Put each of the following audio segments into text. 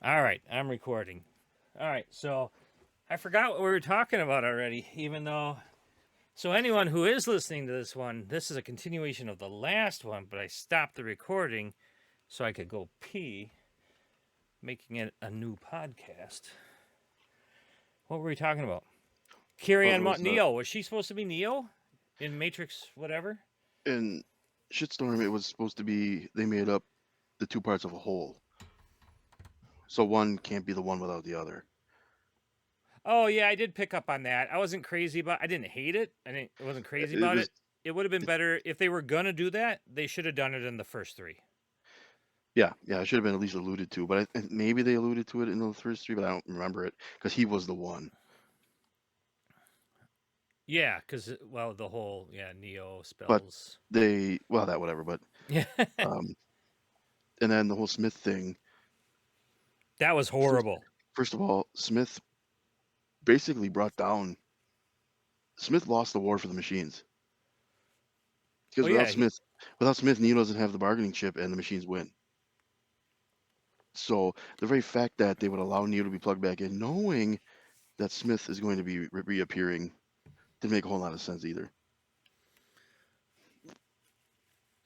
All right, I'm recording. All right, so I forgot what we were talking about already, even though. So, anyone who is listening to this one, this is a continuation of the last one, but I stopped the recording so I could go pee, making it a new podcast. What were we talking about? Carrie It Ann was Neo. Was she supposed to be Neo in Matrix, whatever? in Shitstorm. It was supposed to be they made up the two parts of a whole, so one can't be the one without the other. Oh, yeah, I did pick up on that. I wasn't crazy about I didn't hate it. I wasn't crazy It about was it. It would have been better if they were going to do that. They should have done it in the first three. yeah. It should have been at least alluded to, but maybe they alluded to it in the first three, but I don't remember it because he was the one. Yeah, because well, the whole Neo But spells. that whatever. But Yeah, um, and then the whole Smith thing. that was First, horrible. first of all, Smith basically brought down. Smith lost the war for the machines because Oh yeah, without Smith, Neo doesn't have the bargaining chip, and the machines win. So the very fact that they would allow Neo to be plugged back in, knowing that Smith is going to be reappearing, didn't make a whole lot of sense either.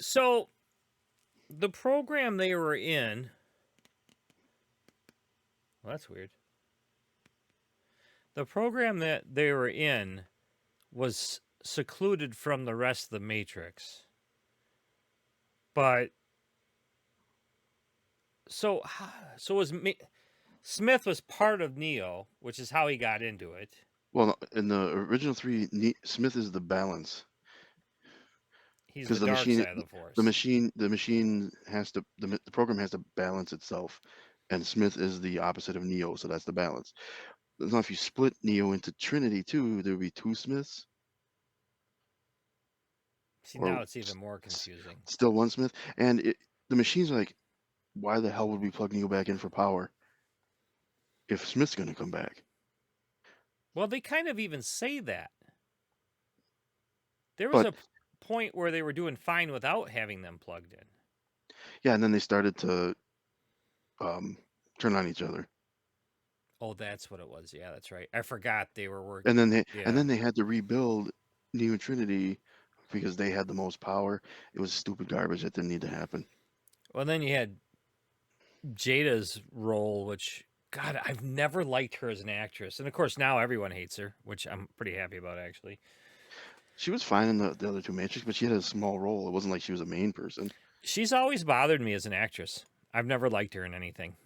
so the program they were in. Well, that's weird. The program that they were in was secluded from the rest of the Matrix. But so so was Smith was part of Neo, which is how he got into it. Well, no, in the original three, Smith is the balance He's because the dark side of the force. the machine has to the program has to balance itself, and Smith is the opposite of Neo, so that's the balance. Now, if you split Neo into Trinity too, there would be two Smiths, See, or now it's even more confusing. still one Smith, and the machine's like, why the hell would we plug Neo back in for power if Smith's going to come back? Well, they kind of even say that. There was But a point where they were doing fine without having them plugged in. yeah, and then they started to um, turn on each other, Oh, that's what it was. Yeah, that's right. I forgot they were working. and Yeah. then they had to rebuild Neo and Trinity because they had the most power. It was stupid garbage that didn't need to happen. Well, then you had Jada's role, which God, I've never liked her as an actress, and of course now everyone hates her, which I'm pretty happy about actually. She was fine in the other two Matrix, but she had a small role. It wasn't like she was a main person. She's always bothered me as an actress. I've never liked her in anything.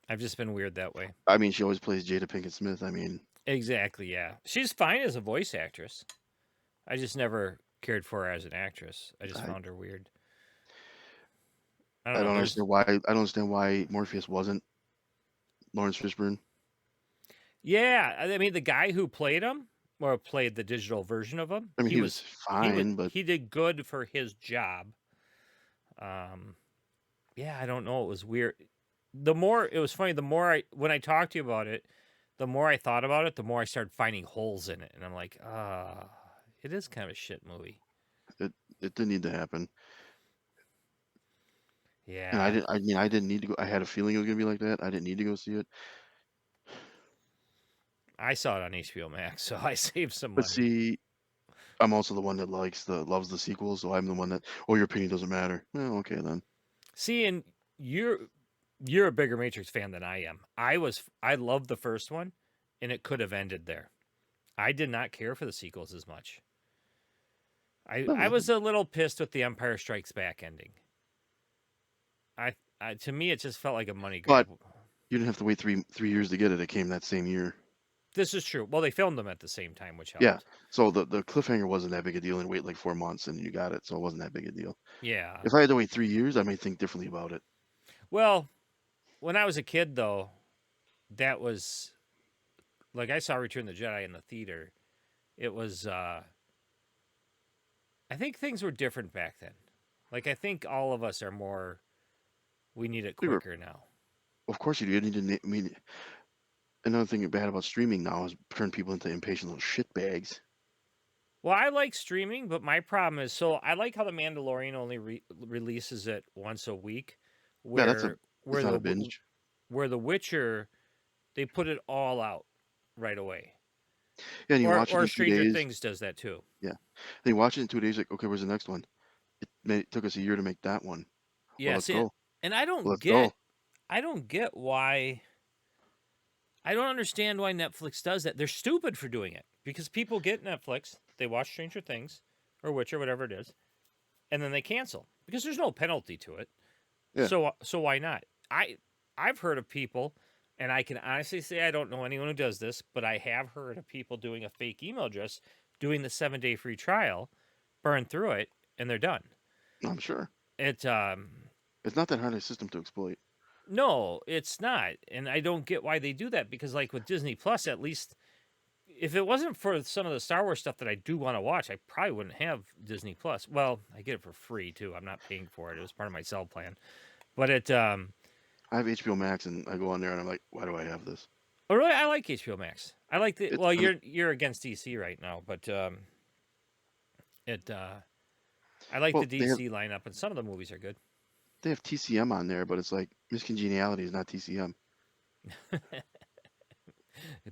I've just been weird that way. I mean, she always plays Jada Pinkett Smith. I mean, Exactly. Yeah, she's fine as a voice actress. I just never cared for her as an actress. I just I, found her weird. I don't I know. don't There's understand why. I don't understand why Morpheus wasn't Lawrence Fishburne. Yeah, I mean the guy who played him or played the digital version of him, I mean, he was fine, but he did good for his job. Um yeah, I don't know, it was weird. The more it was funny, the more I when I talked to you about it, the more I thought about it, the more I started finding holes in it and I'm like, it is kind of a shit movie. it it didn't need to happen. And I Yeah. didn't. I mean, I didn't need to go. I had a feeling it was gonna be like that. I didn't need to go see it. I saw it on HBO Max, so I saved some But money. see, I'm also the one that loves the sequels, so I'm the one that. Oh, your opinion doesn't matter. Well, okay then. See, and you're a bigger Matrix fan than I am. I loved the first one and it could have ended there. I did not care for the sequels as much. I No, was a little pissed with the Empire Strikes Back ending. To me it just felt like a money grab. but you didn't have to wait three years to get it. It came that same year. This is true. Well, they filmed them at the same time, which Yeah. helped. So the cliffhanger wasn't that big a deal, and wait like 4 months and you got it. So it wasn't that big a deal. Yeah. If I had to wait 3 years, I might think differently about it. Well, when I was a kid though, that was like I saw Return of the Jedi in the theater. It was I think things were different back then. Like I think all of us are more we need it We were, quicker now. of course, you did. I mean, another thing bad about streaming now is turn people into impatient little shit bags. Well, I like streaming, but my problem is so I like how the Mandalorian only releases it once a week, Yeah, where it's where not a the binge. where The Witcher, they put it all out right away. Yeah, and you watch it Or in two Stranger days. Things does that too. Yeah, then you watch it in 2 days. Like, okay, where's the next one? It took us a year to make that one. Well, Yeah, let's see, go. and Let's go. I don't get why. I don't understand why Netflix does that. They're stupid for doing it because people get Netflix, they watch Stranger Things or Witcher, whatever it is, and then they cancel because there's no penalty to it. Yeah, So why not? I've heard of people, and I can honestly say I don't know anyone who does this, but I have heard of people doing a fake email address, doing the 7-day free trial, burn through it, and they're done. I'm sure. It It's not that hard a system to exploit. No, it's not, and I don't get why they do that because like with Disney Plus, at least if it wasn't for some of the Star Wars stuff that I do want to watch, I probably wouldn't have Disney Plus. Well, I get it for free too. I'm not paying for it. It was part of my cell plan. But I have HBO Max, and I go on there, and I'm like, why do I have this? oh really, I like HBO Max. I like the It's well, I mean, you're against DC right now, but it I like the well, DC lineup, and some of the movies are good. they have TCM on there, but it's like Miss Congeniality is not TCM.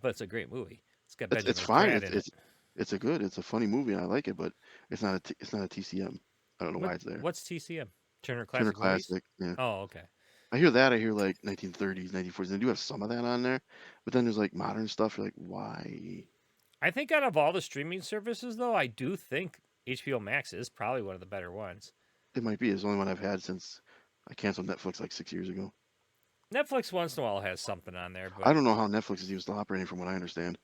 But it's a great movie. It's got It's Benjamin fine. Pratt in it. It's a funny movie, and I like it, but it's not a TCM. I don't know why it's there. What's TCM? Turner Turner Classic Movies? Classic. Yeah. Oh, okay. I hear that. I hear like 1930s, 1940s. They do have some of that on there, but then there's like modern stuff. You're like, why? I think out of all the streaming services, though, I do think HBO Max is probably one of the better ones. It might be. It's the only one I've had since I canceled Netflix like 6 years ago. Netflix once in a while has something on there, I but don't know how Netflix is even still operating, from what I understand.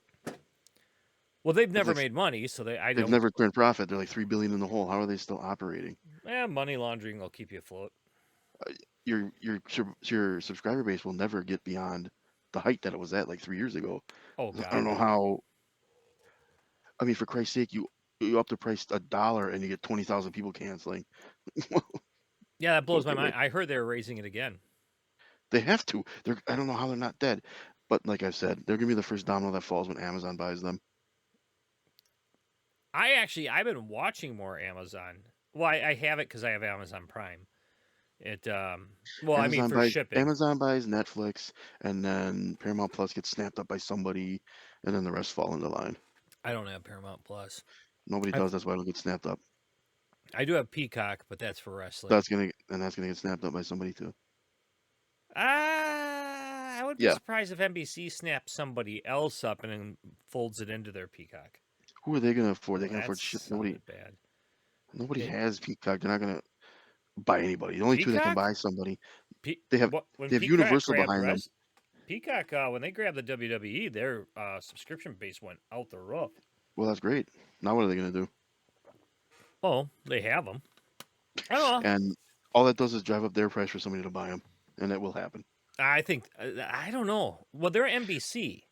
well, they've It's never like made money, so I they've don't. never turned profit. They're like 3 billion in the hole. How are they still operating? Money laundering will keep you afloat. Your subscriber base will never get beyond the height that it was at like 3 years ago. Oh I don't God, know no. how. I mean, for Christ's sake, you up the price $1 and you get 20,000 people canceling. Yeah, that blows my Okay, mind. I heard they were raising it again. they have to. I don't know how they're not dead. But like I said, they're gonna be the first domino that falls when Amazon buys them. I've been watching more Amazon. Well, I have it because I have Amazon Prime. It well, I mean for shipping. Amazon buys Netflix, and then Paramount Plus gets snapped up by somebody, and then the rest fall into line. I don't have Paramount Plus. Nobody I've does. That's why it'll get snapped up. I do have Peacock, but that's for wrestling. That's gonna get snapped up by somebody too. I would be Yeah. surprised if NBC snaps somebody else up and then folds it into their Peacock. Who are they gonna afford? They can That afford shit. Nobody. sounded bad. Nobody It, has Peacock. They're not gonna buy anybody. The only two that can Peacock? buy somebody. Pe- They have when they have Peacock Universal grabbed behind them. Peacock, when they grabbed the WWE, their subscription base went out the roof. Well, that's great. Now what are they gonna do? Oh, they have them. I don't know. And all that does is drive up their price for somebody to buy them, and that will happen. I think I don't know. Well, they're NBC.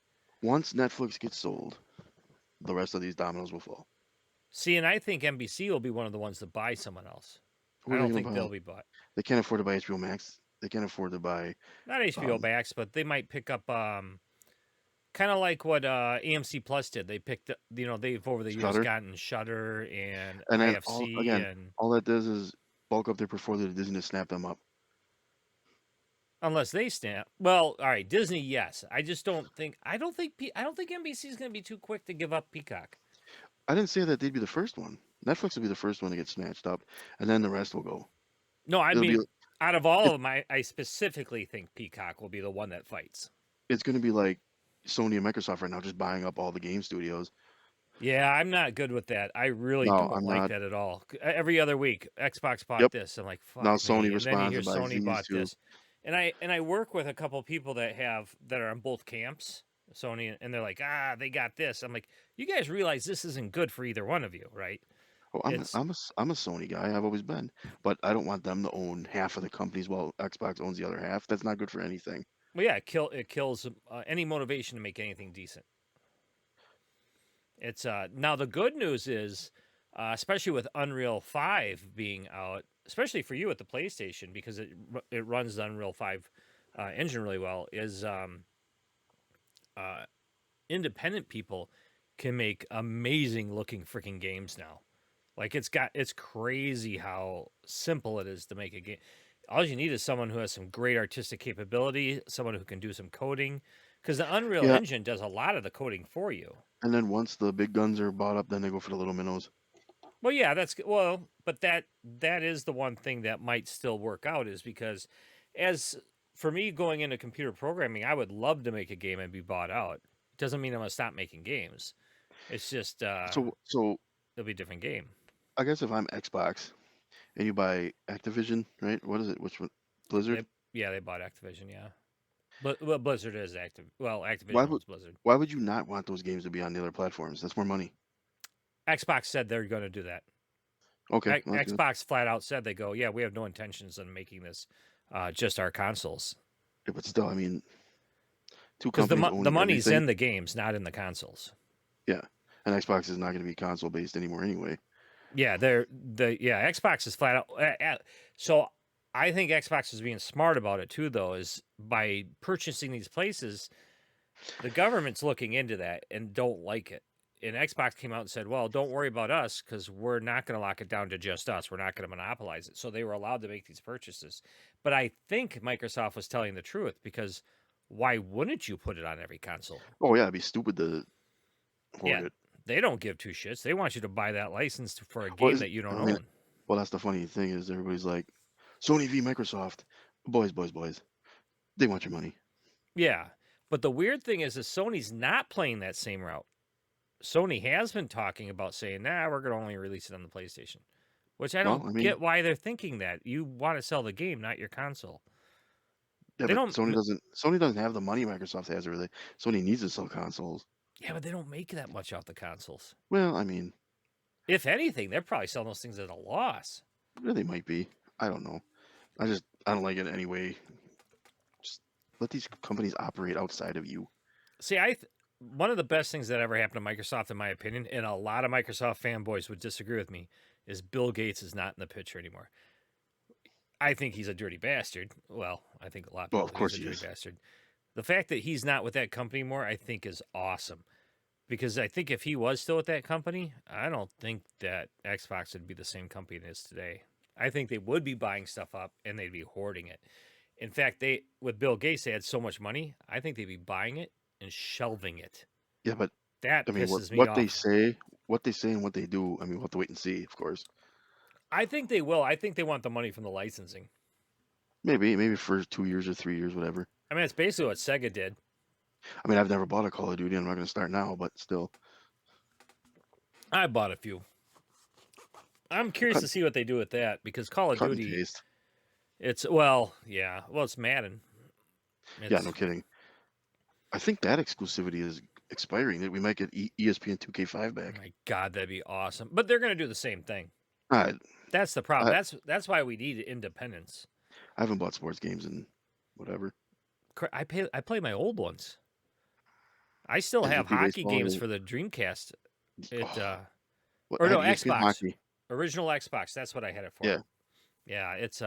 Once Netflix gets sold, the rest of these dominoes will fall. See, and I think NBC will be one of the ones to buy someone else. Who I are they don't gonna think buy? they'll be bought. They can't afford to buy HBO Max. They can't afford to buy. Not HBO Um, Max, but they might pick up kind of like what AMC Plus did. They picked up, they've over the years Shudder. gotten Shutter and And then IFC and all that does is bulk up their portfolio to Disney to snap them up. unless they snap. Well, all right, Disney, yes. I just don't think I don't think NBC is going to be too quick to give up Peacock. I didn't say that they'd be the first one. Netflix will be the first one to get snatched up, and then the rest will go. No, I It'll be mean out of all it, of them, I specifically think Peacock will be the one that fights. it's going to be like Sony and Microsoft right now, just buying up all the game studios. Yeah, I'm not good with that. I really No, don't I'm like not. that at all. Every other week, Xbox bought Yep. this. I'm like, Now fuck Sony me. And then you responds hear and buys Sony these bought too. this. And I work with a couple people that are on both camps, Sony, and they're like, they got this. I'm like, you guys realize this isn't good for either one of you, right? Oh, It's I'm a Sony guy. I've always been, but I don't want them to own half of the companies while Xbox owns the other half. That's not good for anything. well, yeah, it kills any motivation to make anything decent. It's now the good news is, especially with Unreal 5 being out, especially for you at the PlayStation because it runs the Unreal 5 engine really well. Is independent people can make amazing looking freaking games now. Like it's crazy how simple it is to make a game. All you need is someone who has some great artistic capability, someone who can do some coding, because the Unreal Yeah, Engine does a lot of the coding for you. and then once the big guns are bought up, then they go for the little minnows. Well, yeah, well, but that is the one thing that might still work out is because, as for me going into computer programming, I would love to make a game and be bought out. Doesn't mean I'm gonna stop making games. It's just So it'll be a different game. I guess if I'm Xbox and you buy Activision, right? What is it? Which one? Blizzard? They bought Activision, yeah. But well, Blizzard is active. Well, Why Activision would owns Blizzard. why would you not want those games to be on the other platforms? That's more money. Xbox said they're going to do that. Okay, well, that's good. Xbox flat out said they go, yeah, we have no intentions on making this just our consoles Yeah, but still, I mean, two because companies the owning money's everything. in the games, not in the consoles. Yeah, and Xbox is not going to be console based anymore anyway. Yeah, Xbox is flat out. So I think Xbox is being smart about it too, though, is by purchasing these places, the government's looking into that and don't like it. And Xbox came out and said, well, don't worry about us because we're not going to lock it down to just us. We're not going to monopolize it. So they were allowed to make these purchases. But I think Microsoft was telling the truth because why wouldn't you put it on every console? Oh yeah, it'd be stupid to hoard Yeah, it. they don't give two shits. They want you to buy that license for a Well, game that you don't I mean, own. well, that's the funny thing is everybody's like, Sony v Microsoft, boys, boys, boys. They want your money. Yeah. But the weird thing is that Sony's not playing that same route. Sony has been talking about saying, nah, we're going to only release it on the PlayStation, which I Well, don't I mean, get why they're thinking that. You want to sell the game, not your console. yeah, They but don't, Sony doesn't have the money Microsoft has really. Sony needs to sell consoles. yeah, but they don't make that much off the consoles. Well, I mean, If anything, they're probably selling those things at a loss. yeah, they might be. I don't know. I don't like it anyway. Just let these companies operate outside of you. See, one of the best things that ever happened to Microsoft, in my opinion, and a lot of Microsoft fanboys would disagree with me, is Bill Gates is not in the picture anymore. I think he's a dirty bastard. Well, I think a lot of Well, people of think he's course a he dirty is. bastard. The fact that he's not with that company anymore, I think, is awesome. Because I think if he was still with that company, I don't think that Xbox would be the same company it is today. I think they would be buying stuff up and they'd be hoarding it. In fact, they with Bill Gates, they had so much money. I think they'd be buying it and shelving it. Yeah, but That I mean, pisses me off. what they say, and what they do. I mean, we'll have to wait and see, of course. I think they will. I think they want the money from the licensing. Maybe for 2 years or 3 years, whatever. I mean, it's basically what Sega did. I mean, I've never bought a Call of Duty. I'm not going to start now, but still, I bought a few. I'm curious cut, to see what they do with that because Call of cut and Duty, paste. it's it's Madden. Yeah, It's no kidding. I think that exclusivity is expiring. That we might get ESPN 2K5 oh back. my god, that'd be awesome. But they're gonna do the same thing. I, That's the problem. I That's why we need independence. I haven't bought sports games in whatever. I play my old ones. I still have MVP hockey baseball. games for the Dreamcast. It Oh, what, or I no have ESPN Xbox, hockey. original Xbox. That's what I had it for. Yeah, Yeah, it's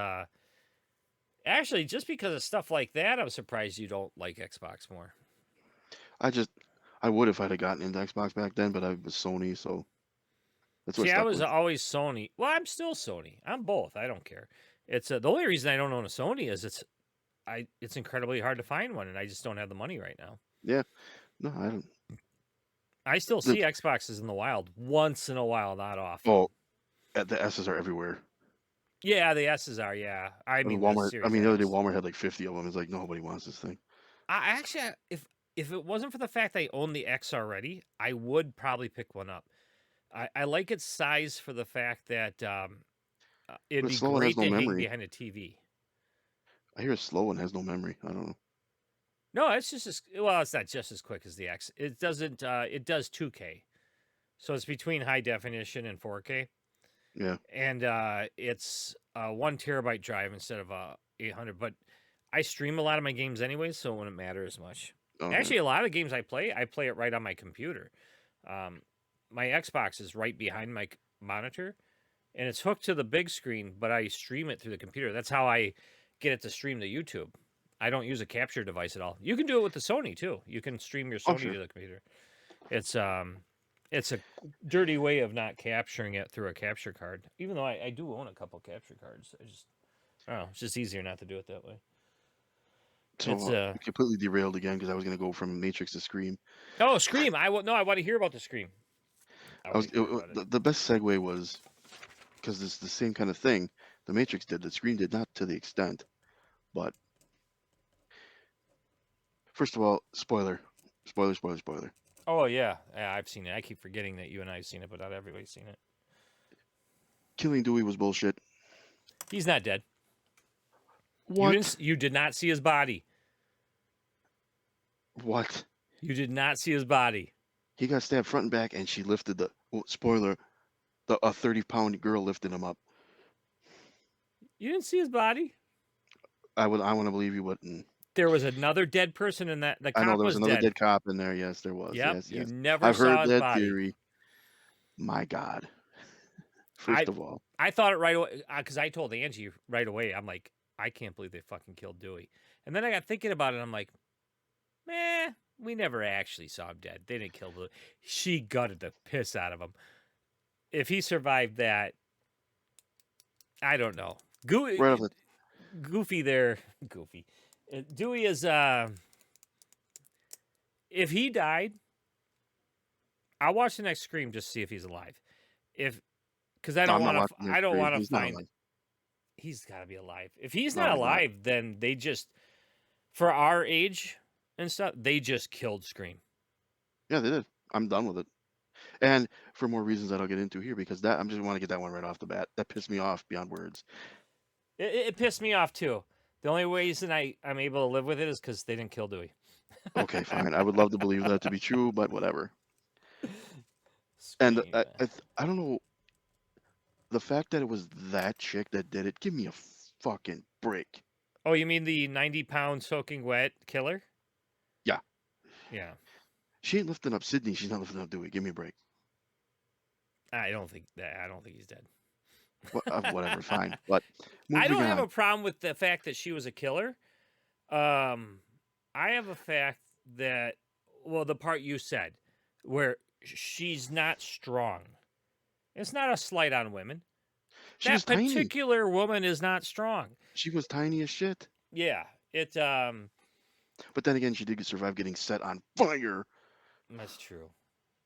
actually just because of stuff like that, I'm surprised you don't like Xbox more. I would if I'd have gotten into Xbox back then, but I was Sony, so that's what I See, I stuck was with. always Sony. Well, I'm still Sony. I'm both. I don't care. It's the only reason I don't own a Sony is it's incredibly hard to find one, and I just don't have the money right now. Yeah, no, I don't. I still The, see Xboxes in the wild once in a while, not often. oh, the S's are everywhere. Yeah, the S's are. Yeah, I I mean, mean the Walmart. I Series mean, the other day X. Walmart had like 50 of them. It's like nobody wants this thing. I actually, if it wasn't for the fact I own the X already, I would probably pick one up. I like its size for the fact that it'd But be it's slow and has great no to hang memory. behind a TV. I hear it's slow and has no memory. I don't know. No, it's just it's not just as quick as the X. It doesn't. It does 2K, so it's between high definition and 4K, Yeah. and it's a 1 terabyte drive instead of 800. But I stream a lot of my games anyway, so it wouldn't matter as much. Okay. Actually, a lot of games I play it right on my computer. Um, my Xbox is right behind my monitor, and it's hooked to the big screen, but I stream it through the computer. That's how I get it to stream to YouTube. I don't use a capture device at all. You can do it with the Sony too. You can stream your Oh, Sony sure. to the computer. It's a dirty way of not capturing it through a capture card. Even though I do own a couple capture cards, Oh, it's just easier not to do it that way. So It's we completely derailed again because I was going to go from Matrix to Scream. Oh, Scream. I want to hear about the Scream. I want to hear about it. The best segue was because it's the same kind of thing the Matrix did. The Scream did not to the extent, but first of all, spoiler. Oh yeah, I've seen it. I keep forgetting that you and I've seen it, but not everybody's seen it. Killing Dewey was bullshit. He's not dead. What? You did not see his body. What? You did not see his body. He got stabbed front and back, and she lifted spoiler. A 30-pound girl lifted him up. You didn't see his body? I want to believe you wouldn't. There was another dead person in that. The I know cop there was was another dead. dead cop in there. Yes, there was. Yep. Yes, You yes. never I've saw heard his that body. theory. My God. I First of all, I thought it right away because I told Angie right away. I'm like, I can't believe they fucking killed Dewey. And then I got thinking about it. I'm like, we never actually saw him dead. They didn't kill Dewey. She gutted the piss out of him. If he survived that, I don't know. right off the Goofy there. Goofy. Dewey is. If he died, I'll watch the next Scream just to see if he's alive. Because I No, don't I'm not want to. watching I don't Scream. want to He's not find. alive. He's got to be alive. If he's No, not he's not. alive, then they just, for our age and stuff, they just killed Scream. Yeah, they did. I'm done with it. And for more reasons that I'll get into here, because that I'm just want to get that one right off the bat. That pissed me off beyond words. It pissed me off too. The only reason I'm able to live with it is because they didn't kill Dewey. Okay, fine. I would love to believe that to be true, but whatever. And Scream. I don't know, the fact that it was that chick that did it. Give me a fucking break. Oh, you mean the 90-pound soaking wet killer? Yeah. Yeah. She ain't lifting up Sydney. She's not lifting up Dewey. Give me a break. I don't think he's dead. Whatever, fine. But I don't moving have on. a problem with the fact that she was a killer. I have a fact that, well, the part you said, where she's not strong. It's not a slight on women. She That was tiny. particular woman is not strong. She was tiny as shit. Yeah, But then again, she did survive getting set on fire. that's true.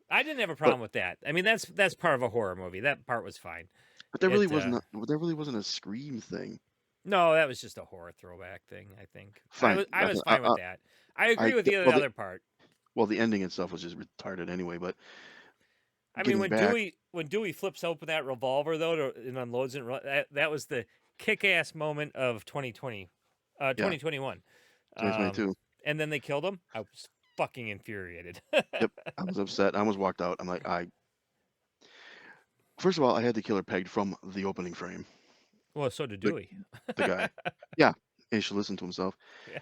I didn't have a problem with that. I mean, that's part of a horror movie. That part was fine. But that really wasn't a Scream thing. No, that was just a horror throwback thing, I think. Fine. I was fine with that. I agree with you on the other part. Well, the ending itself was just retarded anyway. But I mean, getting when Dewey flips open that revolver though and unloads it, that was the kick-ass moment of 2020, 2021. 2022. And then they killed him. I was fucking infuriated. Yep, I was upset. I almost walked out. I'm like, first of all, I had the killer pegged from the opening frame. Well, so did Dewey. The guy. Yeah, he should listen to himself. Yeah.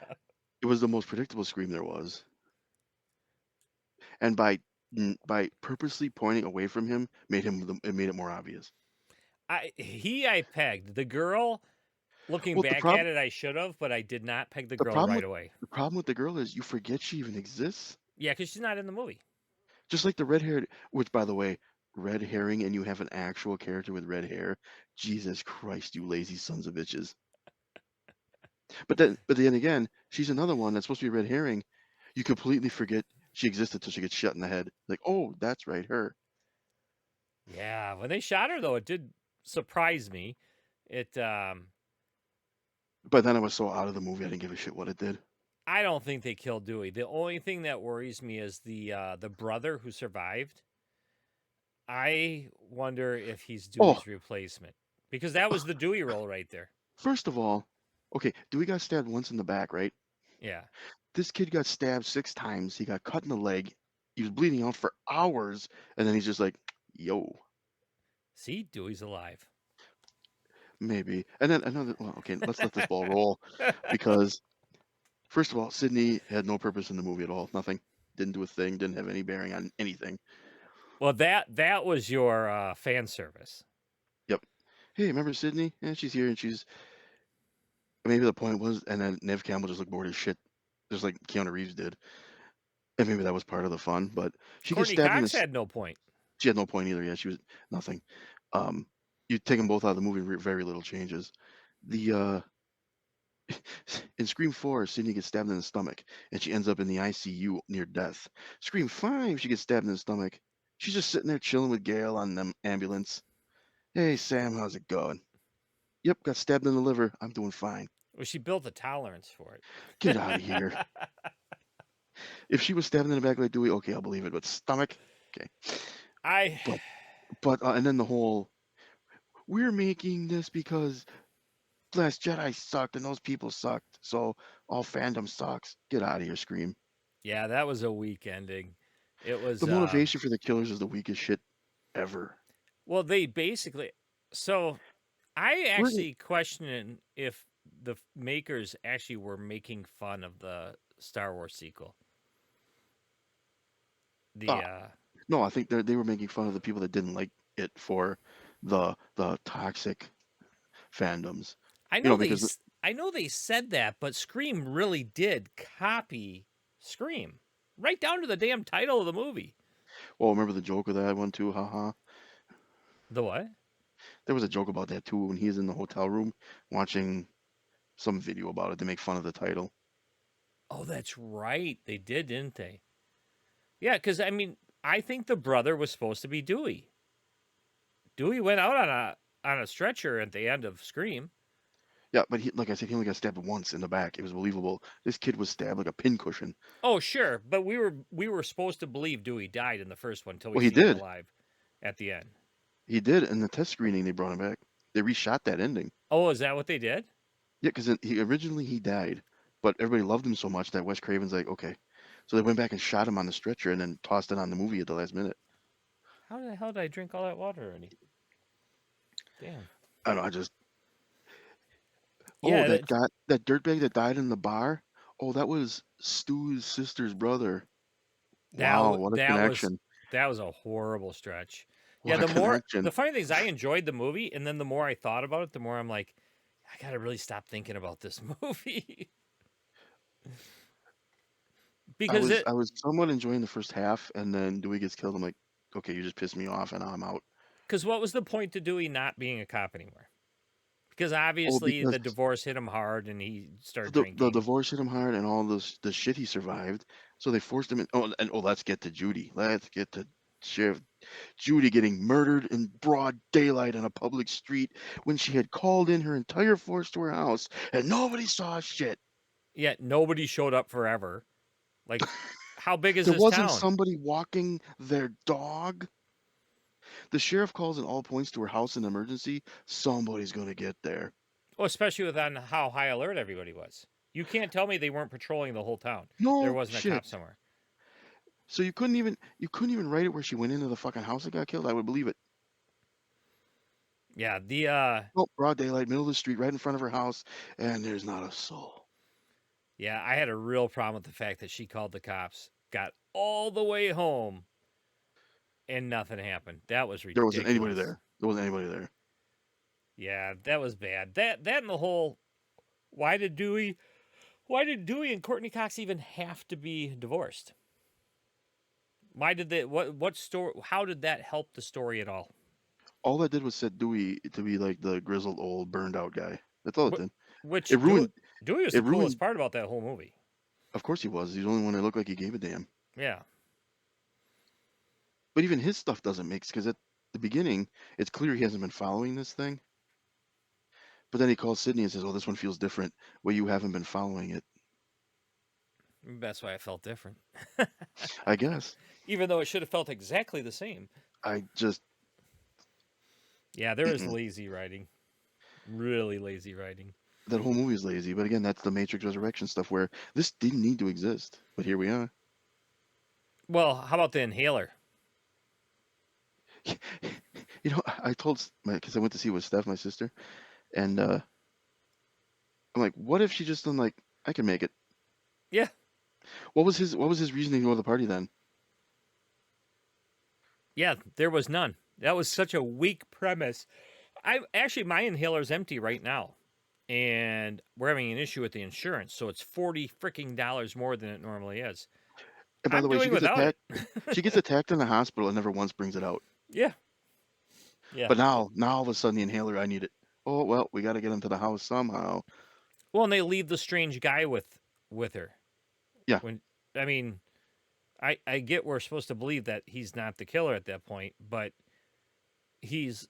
It was the most predictable Scream there was. And by purposely pointing away from him, it made it more obvious. I pegged the girl. Looking back at it, I should have, but I did not peg the girl right away. The problem with the girl is you forget she even exists. Yeah, because she's not in the movie. Just like the red-haired, which, by the way, red herring, and you have an actual character with red hair. Jesus Christ, you lazy sons of bitches. But then again, she's another one that's supposed to be a red herring. You completely forget she existed till she gets shot in the head. Like, oh, that's right, her. Yeah, when they shot her though, it did surprise me. But then I was so out of the movie, I didn't give a shit what it did. I don't think they killed Dewey. The only thing that worries me is the brother who survived. I wonder if he's Dewey's replacement, because that was the Dewey role right there. First of all, okay, Dewey got stabbed once in the back, right? Yeah. This kid got stabbed 6 times. He got cut in the leg. He was bleeding out for hours, and then he's just like, "Yo." See, Dewey's alive. Maybe. And then another. Well, okay, let's let this ball roll, because first of all, Sydney had no purpose in the movie at all. Nothing. Didn't do a thing. Didn't have any bearing on anything. Well, that was your fan service. Yep. Hey, remember Sydney? Yeah, she's here, and she's. Maybe the point was, and then Nev Campbell just looked bored as shit, just like Keanu Reeves did. And maybe that was part of the fun, but she Courtney gets stabbed Cox had no point. She had no point either. Yeah, she was nothing. You take them both out of the movie, very little changes. the in Scream 4, Sydney gets stabbed in the stomach and she ends up in the ICU near death. Scream 5, she gets stabbed in the stomach. She's just sitting there chilling with Gail on the ambulance. Hey Sam, how's it going? Yep, got stabbed in the liver. I'm doing fine. Well, she built a tolerance for Get out of here. it. If she was stabbed in the back like Dewey, okay, I'll believe it. But stomach, okay. I But and then the whole we're making this because Last Jedi sucked and those people sucked, so all fandom sucks. Get out of here, Scream. yeah, that was a weak ending. It was The motivation for the killers is the weakest shit ever. well, they basically so I We're actually question if the makers actually were making fun of the Star Wars sequel. The uh, no, I think they were making fun of the people that didn't like it for the toxic fandoms. I You know know, they because I know they said that, but Scream really did copy Scream right down to the damn title of the movie. well, remember the joke of that one too? Haha. The what? There was a joke about that too when he's in the hotel room watching some video about it. They make fun of the title. Oh, that's right. They did, didn't they? Yeah, because I mean, I think the brother was supposed to be Dewey. Dewey went out on a stretcher at the end of Scream. Yeah, but like I said, he only got stabbed once in the back. It was believable. This kid was stabbed like a pincushion. Oh, sure, but we were supposed to believe Dewey died in the first one until we Well, he see him did. alive at the end. He did. In the test screening, they brought him back. They reshot that ending. Oh, is that what they did? Yeah, because he originally he died, but everybody loved him so much that Wes Craven's like, okay, so they went back and shot him on the stretcher and then tossed it on the movie at the last minute. How the hell did I drink all that water already? Damn. I don't know. I just Yeah, that guy, that dirtbag that died in the bar. Oh, that was Stu's sister's brother. Wow, what a connection! that was a horrible stretch. Yeah, What a connection! the funny thing is I enjoyed the movie, and then the more I thought about it, the more I'm like, I gotta really stop thinking about this movie. because it I was somewhat enjoying the first half, and then Dewey gets killed. I'm like, okay, you just pissed me off, and I'm out. because what was the point to Dewey not being a cop anymore? Because Oh, obviously because the divorce hit him hard, and he started the drinking. divorce hit him hard, and all the shit he survived. So they forced him in. Oh, and let's get to Judy. Let's get to Sheriff Judy getting murdered in broad daylight on a public street when she had called in her entire force to her house, and nobody saw shit. Yet nobody showed up forever. Like, how big is There this wasn't town? somebody walking their dog. The sheriff calls in all points to her house in emergency. Somebody's gonna get there. Well, especially with on how high alert everybody was. You can't tell me they weren't patrolling the whole town. There No wasn't a cop shit. somewhere. So you couldn't even write it where she went into the fucking house and got killed. I would believe it. Yeah, Oh, broad daylight, middle of the street, right in front of her house, and there's not a soul. yeah, I had a real problem with the fact that she called the cops, got all the way home, and nothing happened. That was There wasn't anybody ridiculous. there. There wasn't anybody there. Yeah, that was bad. That and the whole why did Dewey and Courtney Cox even have to be divorced? Why did they what story how did that help the story at all? All that did was set Dewey to be like the grizzled old burned out guy. That's all it did. Which It ruined Dewey was it the coolest ruined part about that whole movie. of course he was. He's the only one that looked like he gave a damn. Yeah. But even his stuff doesn't mix because at the beginning it's clear he hasn't been following this thing. But then he calls Sydney and says, "Oh, this one feels different. Well, you haven't been following it." That's why I felt different. I guess. Even though it should have felt exactly the same. I just Yeah, there is mm-mm. lazy writing. Really lazy writing. That whole movie is lazy. But again, that's the Matrix Resurrection stuff where this didn't need to exist, but here we are. Well, how about the inhaler? You know, I told because I went to see it with Steph, my sister, and I'm like, what if she just done like I can make it? Yeah. What was his reasoning to go to the party then? Yeah, there was none. That was such a weak premise. I actually my inhaler's empty right now. And we're having an issue with the insurance, so it's $40 more than it normally is. And by I'm the way, she doing gets without it. attacked. She gets attacked in the hospital and never once brings it out. Yeah. Yeah. But now all of a sudden the inhaler, I need it. Oh well, we got to get him to the house somehow. Well, and they leave the strange guy with her. Yeah, When I mean, I get we're supposed to believe that he's not the killer at that point, but he's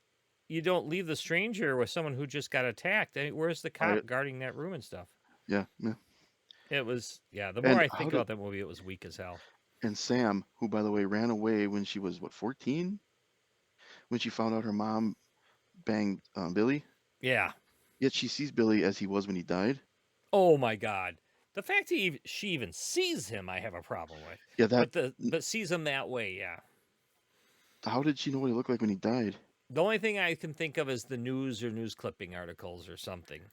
you don't leave the stranger with someone who just got attacked. I mean, where's the I cop guarding that room and stuff? yeah, yeah. It was yeah. The more And I how think did about that movie, it was weak as hell. and Sam, who by the way ran away when she was what 14, when she found out her mom banged Billy. Yeah. Yet she sees Billy as he was when he died. Oh my god. The fact she even sees him, I have a problem with. Yeah, that. But sees him that way, yeah. How did she know what he looked like when he died? The only thing I can think of is the news or news clipping articles or something.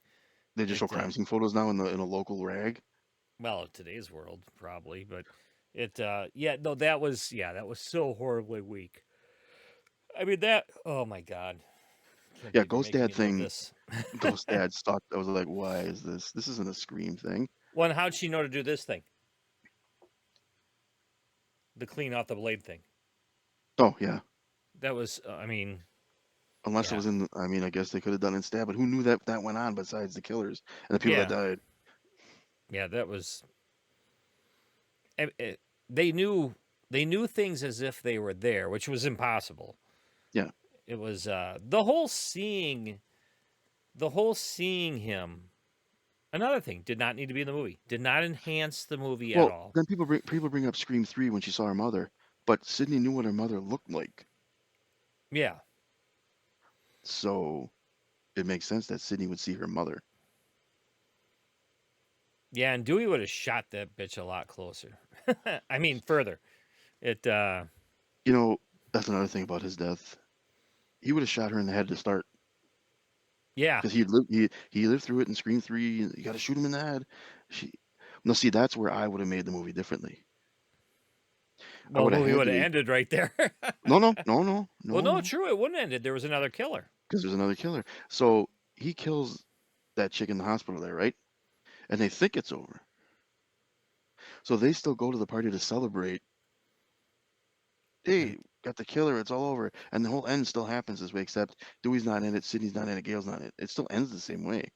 They just show It crime scene photos now in a local rag. well, today's world probably, but it yeah, no that was so horribly weak. I mean that oh my god. Can't Yeah, believe you're Ghost making Dad me live thing. this. Ghost Dad stalked. I was like, why is this? This isn't a Scream thing. Well, and how'd she know to do this thing? The clean off the blade thing. Oh yeah. That was I mean, Unless it yeah. was in. I mean, I guess they could have done it instead. But who knew that that went on besides the killers and the people that Yeah. died? Yeah, that was it, they knew things as if they were there, which was impossible. Yeah. It was the whole seeing him. Another thing did not need to be in the movie. Did not enhance the movie at Well, all. then people bring up Scream 3 when she saw her mother, but Sydney knew what her mother looked like, Yeah. so it makes sense that Sydney would see her mother. Yeah, and Dewey would have shot that bitch a lot closer. I mean, further. It You know, that's another thing about his death. He would have shot her in the head to start yeah. because he lived through it in Scream 3. You got to shoot him in the head. She, no, see, that's where I would have made the movie differently. I Well, would the have movie had would have Dewey. ended right there. No, no, no, no, Well, no, no, no, true, it wouldn't have ended. There was another killer. because there's another killer. So he kills that chick in the hospital there, right? And they think it's over. So they still go to the party to celebrate. And Hey, got the killer. It's all over. And the whole end still happens this way, except Dewey's not in it, Sydney's not in it, Gail's not in it. It still ends the same way.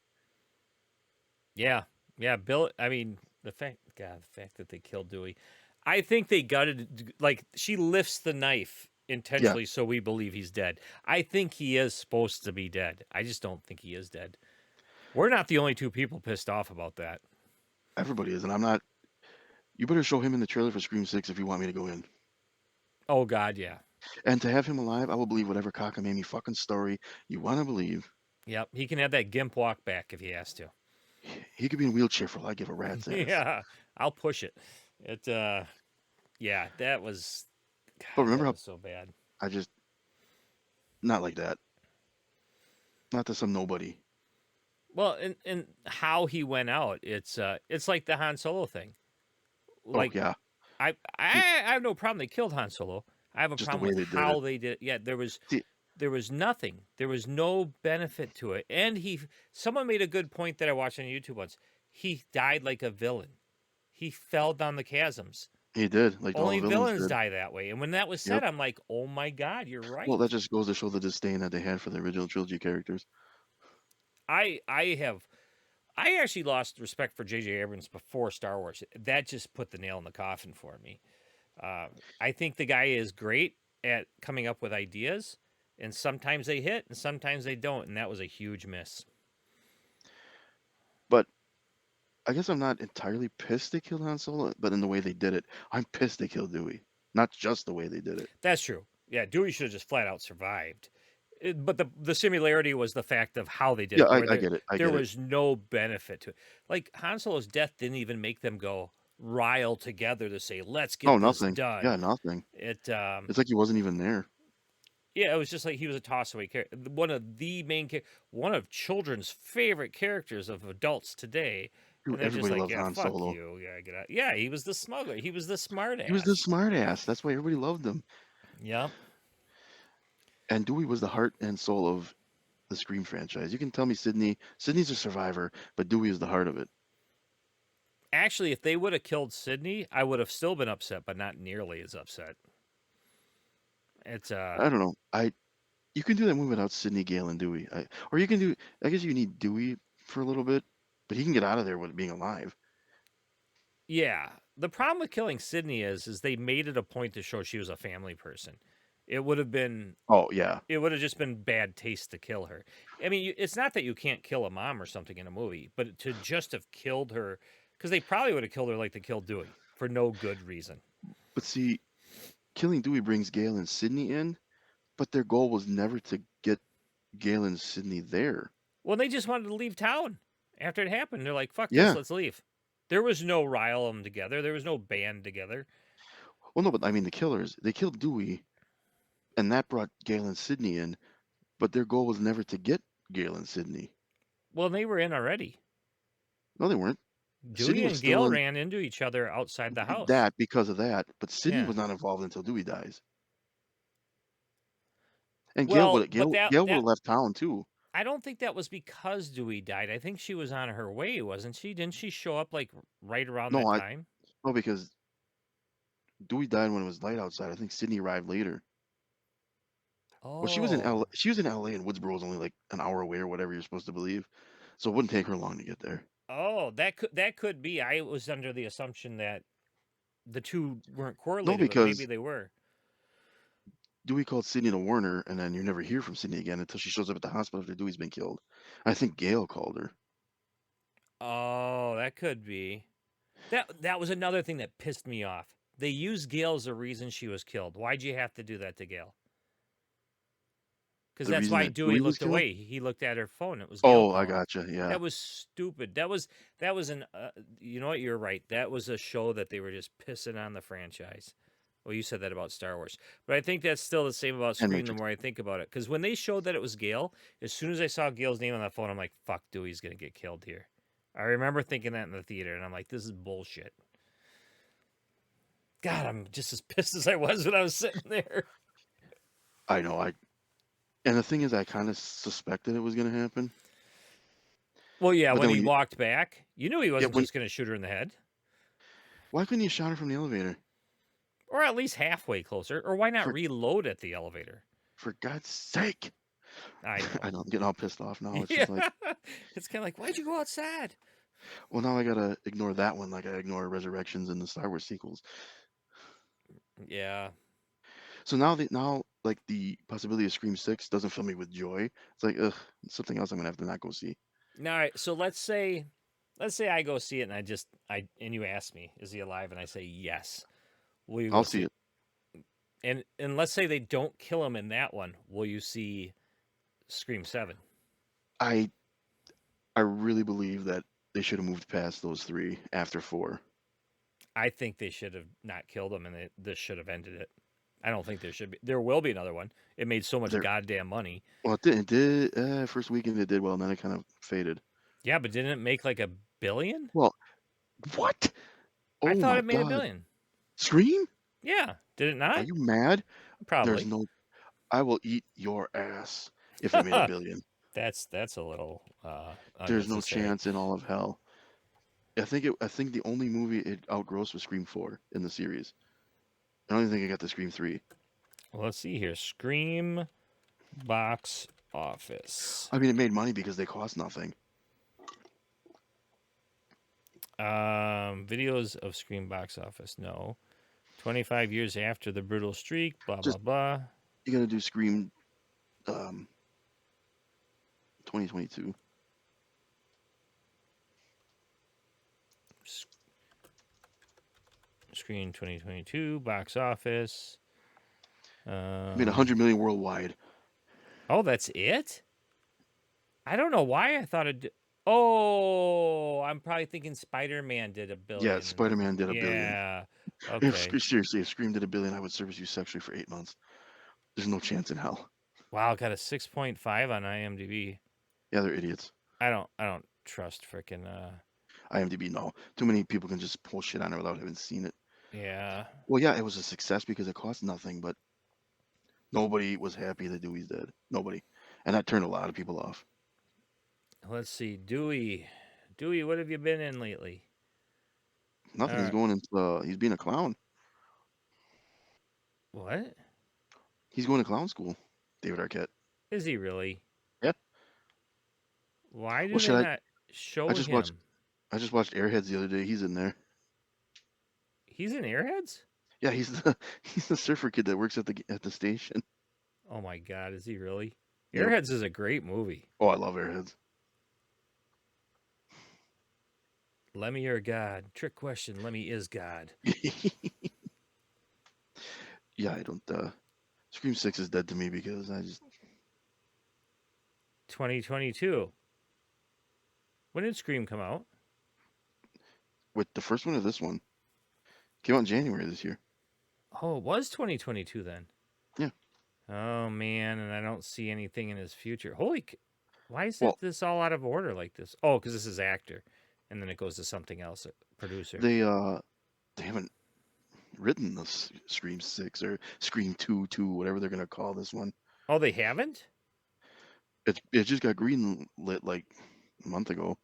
yeah. Yeah, Bill I mean, the fact that they killed Dewey. I think they gutted like she lifts the knife Yeah, intentionally so we believe he's dead. I think he is supposed to be dead. I just don't think he is dead. We're not the only two people pissed off about that. everybody is. And I'm not. You better show him in the trailer for Scream 6 if you want me to go in. Oh God, yeah. And to have him alive, I will believe whatever cockamamie fucking story you want to believe. Yep. He can have that gimp walk back if he has to. He could be in a wheelchair for all I give a rat's ass. Yeah. I'll push it. It yeah, that was But God, remember that how was so bad. I just. Not like that. Not to some nobody. Well, and how he went out, it's like the Han Solo thing. Oh, Like yeah. I have no problem they killed Han Solo. I have a Just the problem way with they did it. how they did it. Yeah, See, there was nothing. There was no benefit to it. And someone made a good point that I watched on YouTube once. He died like a villain. He fell down the chasms. he did, like all Only the villains villains did. die that way. And when that was Yep. said, I'm like, oh my God, you're Well, that right. just goes to show the disdain that they had for the original trilogy characters. I have I actually lost respect for J.J. Abrams before Star Wars. That just put the nail in the coffin for me. I think the guy is great at coming up with ideas, and sometimes they hit and sometimes they don't, and that was a huge miss. But I guess I'm not entirely pissed they killed Han Solo, but in the way they did it, I'm pissed they killed Dewey. Not just the way they did it. That's true. Yeah, Dewey should have just flat out survived. But the similarity was the fact of how they did Yeah, it, where I get it. I there get it. was no benefit to it. Like Han Solo's death didn't even make them go rile together to say, "Let's Oh, get this nothing. Yeah, done." nothing. It It's like he wasn't even there. Yeah, it was just like he was a toss-away character. One of children's favorite characters of adults today, Dude, and they're just everybody like, loves "Yeah, Han fuck Solo. you, yeah, get out." Yeah, he was the smuggler. He was the He was the smartass. smart ass. That's why everybody loved him. Yep. And Dewey was the heart and soul of the Scream franchise. You can tell me Sydney's a survivor, but Dewey is the heart of it. Actually, if they would have killed Sydney, I would have still been upset, but not nearly as upset. It's I don't know. You can do that movie without Sidney, Gale, and Dewey. Or you can do. I guess you need Dewey for a little bit, but he can get out of there with being alive. Yeah. The problem with killing Sydney is they made it a point to show she was a family person. It would have been Oh yeah. it would have just been bad taste to kill her. I mean, it's not that you can't kill a mom or something in a movie, but to just have killed her, because they probably would have killed her like they killed Dewey for no good reason. But see, killing Dewey brings Gale and Sidney in, but their goal was never to get Gale and Sidney there. Well, they just wanted to leave town after it happened. They're like, "Fuck this, Yeah. let's leave." There was no rile them together. There was no band together. Well, no, but I mean the killers. They killed Dewey, and that brought Gale and Sidney in, but their goal was never to get Gale and Sidney. Well, they were in already. No, they weren't. Sidney Dewey was and still Gale in ran into each other outside the house. that because of that, but Sidney Yeah. was not involved until Dewey dies. And Well, but Gale would have left town too. I don't think that was because Dewey died. I think she was on her way, wasn't she? Didn't she show up like right around No, that time? no, because Dewey died when it was light outside. I think Sidney arrived later. Well, Oh. She was in LA, and Woodsboro was only like an hour away or whatever you're supposed to believe. So it wouldn't take her long to get there. Oh, that could be. I was under the assumption that the two weren't No, correlated, but maybe because they were. Dewey called Sidney to warn her, and then you never hear from Sidney again until she shows up at the hospital after Dewey's been killed. I think Gale called her. Oh, that could be. That was another thing that pissed me off. They used Gail as a reason she was killed. Why'd you have to do that to Gail? Because The that's reason why that Dewey Dewey was looked killed? away. He looked at her phone. It was Gail Oh, I calling. gotcha. Yeah. That was stupid. That was an. You know what? You're right. That was a show that they were just pissing on the franchise. Well, you said that about Star Wars, but I think that's still the same about And Scream. The Matrix. more I think about it, because when they showed that it was Gale, as soon as I saw Gale's name on that phone, I'm like, "Fuck, Dewey's gonna get killed here." I remember thinking that in the theater, and I'm like, "This is bullshit." God, I'm just as pissed as I was when I was sitting there. I know. And the thing is, I kind of suspected it was going to happen. Well, yeah, But when then he when you, walked back, you knew he yeah, wasn't just gonna shoot her in the head, why couldn't you shot her from the elevator? or at least halfway closer, or why not For reload at the elevator? for God's sake! I know. I know. I'm getting all pissed off now. It's Yeah, just like, it's kind of like, why'd you go outside? well, now I gotta ignore that one, like I ignore Resurrections and the Star Wars sequels. Yeah. So now like the possibility of Scream 6 doesn't fill me with joy. It's like, ugh, it's something else I'm gonna have to not go see. All right. So let's say I go see it, and and you ask me, is he alive? And I say yes. Will you go I'll see see it. it? And let's say they don't kill him in that one. Will you see Scream 7? I I really believe that they should have moved past those three after 4. I think they should have not killed him, and this should have ended it. I don't think there should be. There will be another one. It made so much There, goddamn money. well, it did first weekend it did well, and then it kind of faded. Yeah, but didn't it make like $1 billion? Well, what? I Oh thought my it made a God, billion. Scream? Yeah, did it Are not? you mad? There's Probably. no. I will eat your ass if it made $1 billion. That's a little There's no unnecessary. chance in all of hell. I think the only movie it outgrossed was Scream 4 in the series. I don't even think it got to Scream 3. Well, let's see here. Scream box office. I mean, it made money because they cost nothing. Videos of Scream box office. No. 25 years after the brutal streak. Blah blah Just blah. you gotta do Scream 2022. Scream 2022 box office. Made 100 million worldwide. Oh, that's it. I don't know why I thought it. Oh, I'm probably thinking Spider-Man did a Yeah, billion. Spider-Man did $1 billion. Yeah. If Okay. seriously, if Scream did $1 billion, I would service you sexually for 8 months. There's no chance in hell. Wow, got a 6.5 on IMDb. Yeah, they're idiots. I don't trust freaking IMDb, no. Too many people can just pull shit on it without having seen it. yeah. Well, yeah, it was a success because it cost nothing, but nobody was happy that Dewey's dead. Nobody. And that turned a lot of people off. Let's see. Dewey. Dewey, what have you been in lately? Nothing. He's Uh going into, he's being a clown. what? He's going to clown school, David Arquette. Is he really? Yeah. Why Well, do they shit, not I show just watched him? I just watched Airheads the other day. He's in there. He's in Airheads? Yeah, he's the he's the surfer kid that works at the station. Oh my god, is he really? Yep. Airheads is a great movie. Oh, I love Airheads. Lemmy or God? Trick question. Lemmy is God. Yeah, I don't. Scream 6 is dead to me because I just 2022. When did Scream come out? with the first one or this one came out in January this year. Oh, it was 2022 then. Yeah. Oh man, and I don't see anything in his future. Why is Well, this all out of order like this? Oh, because this is actor, and then it goes to something else, producer. they haven't written this Scream 6 or Scream 2, whatever they're gonna call this one. Oh, they haven't? It just got green lit like a month ago.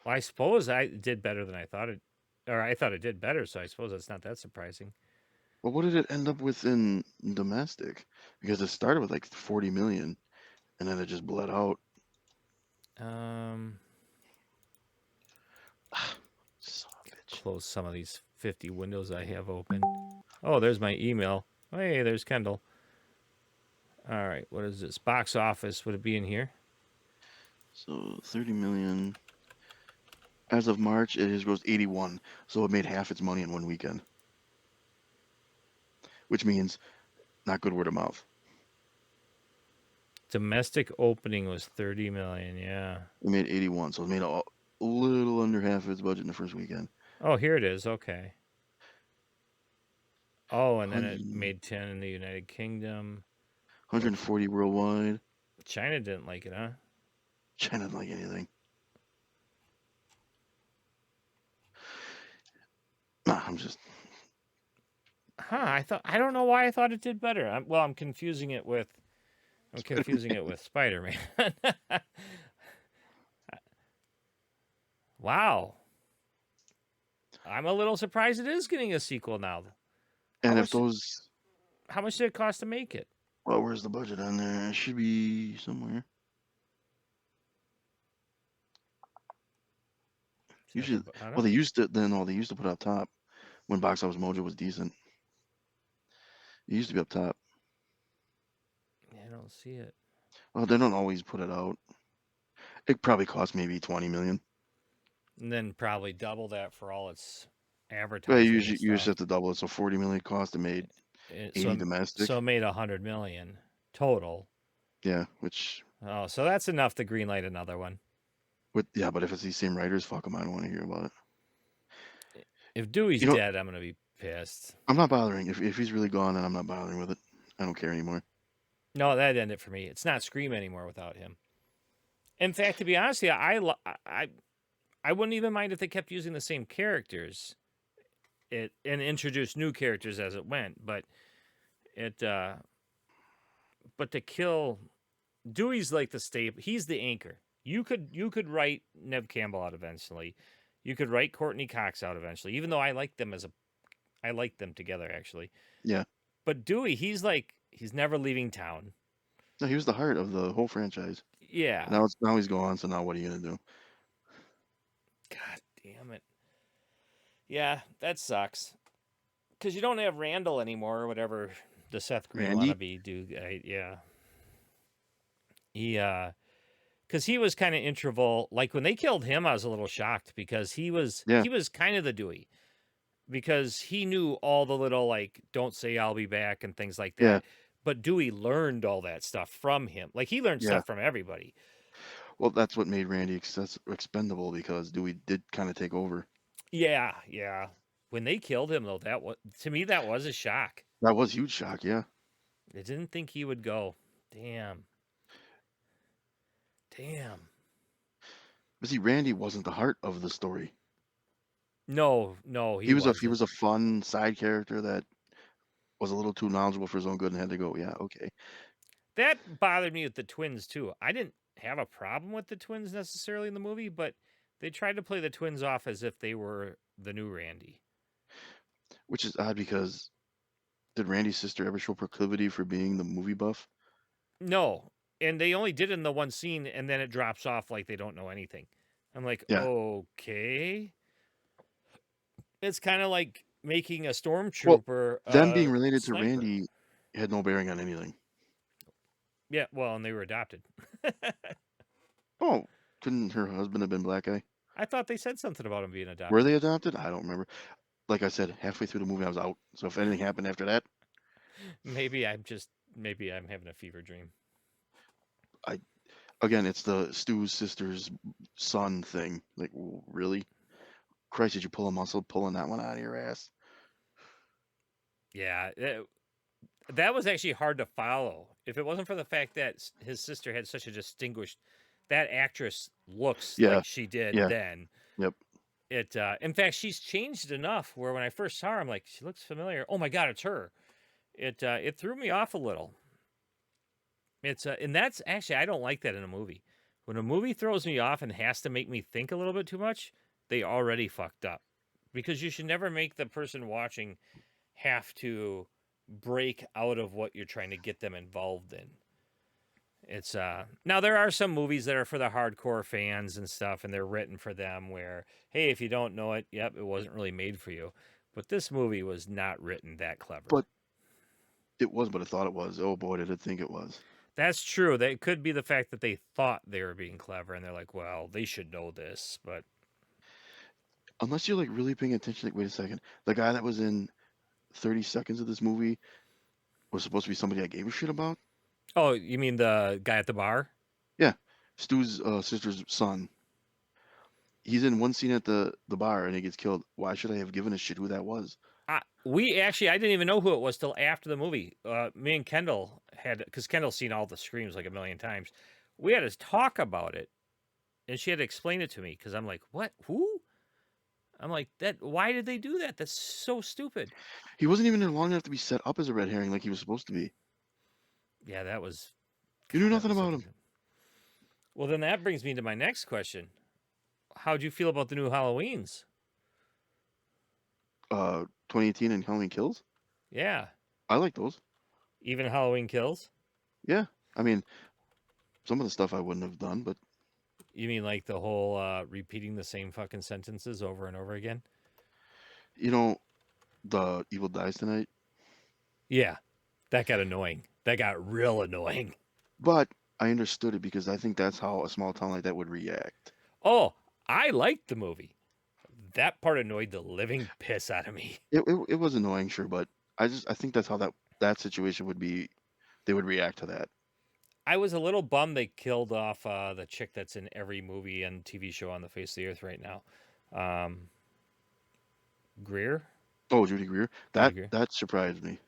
Well, I suppose I did better than I thought it, or I thought it did better. So I suppose it's not that surprising. But what did it end up with in domestic? Because it started with like 40 million, and then it just bled out. Um, Son of a bitch. Close some of these 50 windows I have open. Oh, there's my email. Hey, there's Kendall. All right, what is this? Box office. Would it be in here? So 30 million. As of March, it has grossed 81, so it made half its money in one weekend. Which means not good word of mouth. Domestic opening was 30 million. Yeah. It made 81, so it made a little under half of its budget in the first weekend. Oh, here it is. Okay. Oh, and then 100, it made 10 in the United Kingdom. 140 worldwide. China didn't like it, huh? China doesn't like anything. Nah, I'm just. Huh? I don't know why I thought it did better. I'm confusing it with Spider-Man. Wow. I'm a little surprised it is getting a sequel now. And if those. How much did it cost to make it? Well, where's the budget on there? It should be somewhere. Usually, well, they used to. Then, they used to put it up top when Box Office Mojo was decent. It used to be up top. Yeah, I don't see it. Well, they don't always put it out. It probably cost maybe 20 million. And then probably double that for all its advertising. Well, you just have to double it. So 40 million cost. It made 80 domestic. So it made 100 million total. Yeah, which. Oh, so that's enough to greenlight another one. But if it's these same writers, fuck them. I don't want to hear about it. If Dewey's dead, I'm gonna be pissed. I'm not bothering. If he's really gone, then I'm not bothering with it. I don't care anymore. No, that'd end it for me. It's not Scream anymore without him. In fact, to be honest with you, I wouldn't even mind if they kept using the same characters, and introduced new characters as it went. But to kill Dewey's like the staple. He's the anchor. You could write Nev Campbell out eventually. You could write Courtney Cox out eventually. Even though I like them together actually. Yeah. But Dewey, he's never leaving town. No, he was the heart of the whole franchise. Yeah. Now he's gone. So now what are you gonna do? God damn it. Yeah, that sucks. Because you don't have Randall anymore, or whatever the Seth Green wannabe do. Yeah. Because he was kind of integral. Like when they killed him, I was a little shocked because he was kind of the Dewey. Because he knew all the little like "don't say I'll be back" and things like that. Yeah. But Dewey learned all that stuff from him. Like he learned stuff from everybody. Well, that's what made Randy expendable because Dewey did kind of take over. Yeah. When they killed him, though, to me that was a shock. That was a huge shock. Yeah. I didn't think he would go. Damn. But see, Randy wasn't the heart of the story. No, he was a fun side character that was a little too knowledgeable for his own good and had to go. Yeah, okay. That bothered me with the twins too. I didn't have a problem with the twins necessarily in the movie, but they tried to play the twins off as if they were the new Randy. Which is odd because did Randy's sister ever show proclivity for being the movie buff? No, and they only did it in the one scene, and then it drops off like they don't know anything. I'm like, Yeah. okay. It's kind of like making a Well, stormtrooper them a being related to sniper. Randy had no bearing on anything. Yeah, well, and they were adopted. Oh, couldn't her husband have been black guy? I thought they said something about him being Were adopted. they adopted? I don't remember. Like I said, halfway through the movie, I was out. So if anything happened after that, Maybe I'm having a fever dream. I again, it's the Stu's sister's son thing. Like, really? Christ, did you pull a muscle pulling that one out of your ass? Yeah, that was actually hard to follow. If it wasn't for the fact that his sister had such a distinguished, that actress looks Yeah, like she did yeah, then. yep. It, in fact, she's changed enough where when I first saw her, I'm like, she looks familiar. Oh my god, it's her. It threw me off a little. And that's actually I don't like that in a movie. When a movie throws me off and has to make me think a little bit too much, they already fucked up. Because you should never make the person watching have to break out of what you're trying to get them involved in. It's now there are some movies that are for the hardcore fans and stuff, and they're written for them where, hey, if you don't know it, yep, it wasn't really made for you. But this movie was not written that clever. But it was, but I thought it was. Oh boy, did I think it was. That's true. That could be the fact that they thought they were being clever and they're like, well, they should know this. But Unless you're like really paying attention, like, wait a second, the guy that was in 30 seconds of this movie was supposed to be somebody I gave a shit about. oh, you mean the guy at the bar? Yeah, Stu's sister's son. He's in one scene at the bar and he gets killed. Why should I have given a shit who that was? I didn't even know who it was till after the movie. Me and Kendall had, because Kendall's seen all the screams like a million times. We had to talk about it, and she had to explain it to me because I'm like, what? Who? I'm like, that. Why did they do that? That's so stupid. He wasn't even there long enough to be set up as a red herring like he was supposed to be. Yeah, that was. You knew God, that nothing was so about him. confusing. Well, then that brings me to my next question. How'd you feel about the new Halloweens? 2018 and Halloween Kills. Yeah, I like those. even Halloween Kills. Yeah, I mean, some of the stuff I wouldn't have done, but You mean like the whole repeating the same fucking sentences over and over again? you know, the Evil Dies Tonight. Yeah, that got annoying. That got real annoying. But I understood it because I think that's how a small town like that would react. Oh, I liked the movie. That part annoyed the living piss out of me. It was annoying, sure, but I think that's how that situation would be. They would react to that. I was a little bummed they killed off the chick that's in every movie and TV show on the face of the earth right now. Um, Greer? Oh, Judy Greer. Judy That Greer. that surprised me.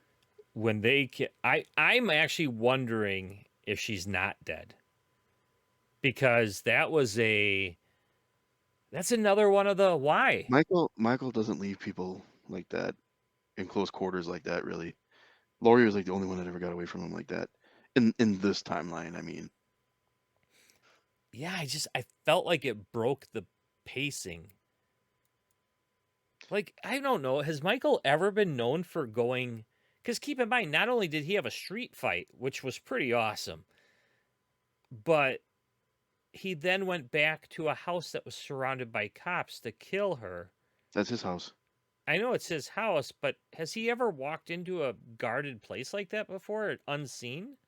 When they I'm actually wondering if she's not dead. Because that's another one of the why. Michael doesn't leave people like that in close quarters like that, really. Laurie was like the only one that ever got away from him like that. In this timeline, I mean. Yeah, I felt like it broke the pacing. Like, I don't know, has Michael ever been known for going, because keep in mind, not only did he have a street fight, which was pretty awesome, but he then went back to a house that was surrounded by cops to kill her. That's his house. I know it's his house, but has he ever walked into a guarded place like that before, unseen?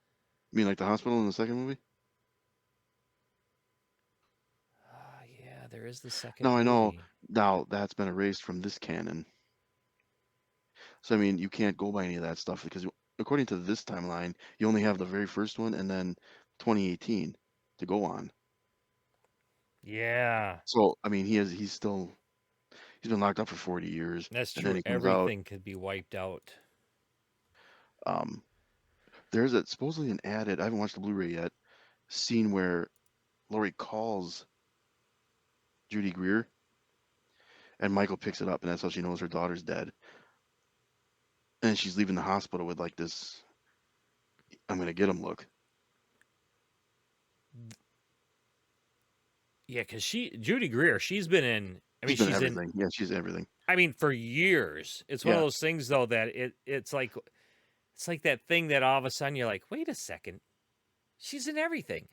You mean like the hospital in the second movie? Yeah, there is the second No, I know. movie. Now that's been erased from this canon. So I mean, you can't go by any of that stuff because according to this timeline, you only have the very first one and then 2018 to go on. Yeah, So I mean, he's been locked up for 40 years, that's and then true. he comes out. Everything could be wiped out. Um, there's a supposedly an added. I haven't watched the Blu-ray yet. Scene where Laurie calls Judy Greer, and Michael picks it up, and that's how she knows her daughter's dead. And she's leaving the hospital with like this, "I'm gonna get him" look. Yeah, because Judy Greer, she's been in. I mean, She's been she's in. everything. Yeah, she's everything. I mean, for years. It's one of Yeah, those things though that it's like that thing that all of a sudden you're like, wait a second, She's in everything.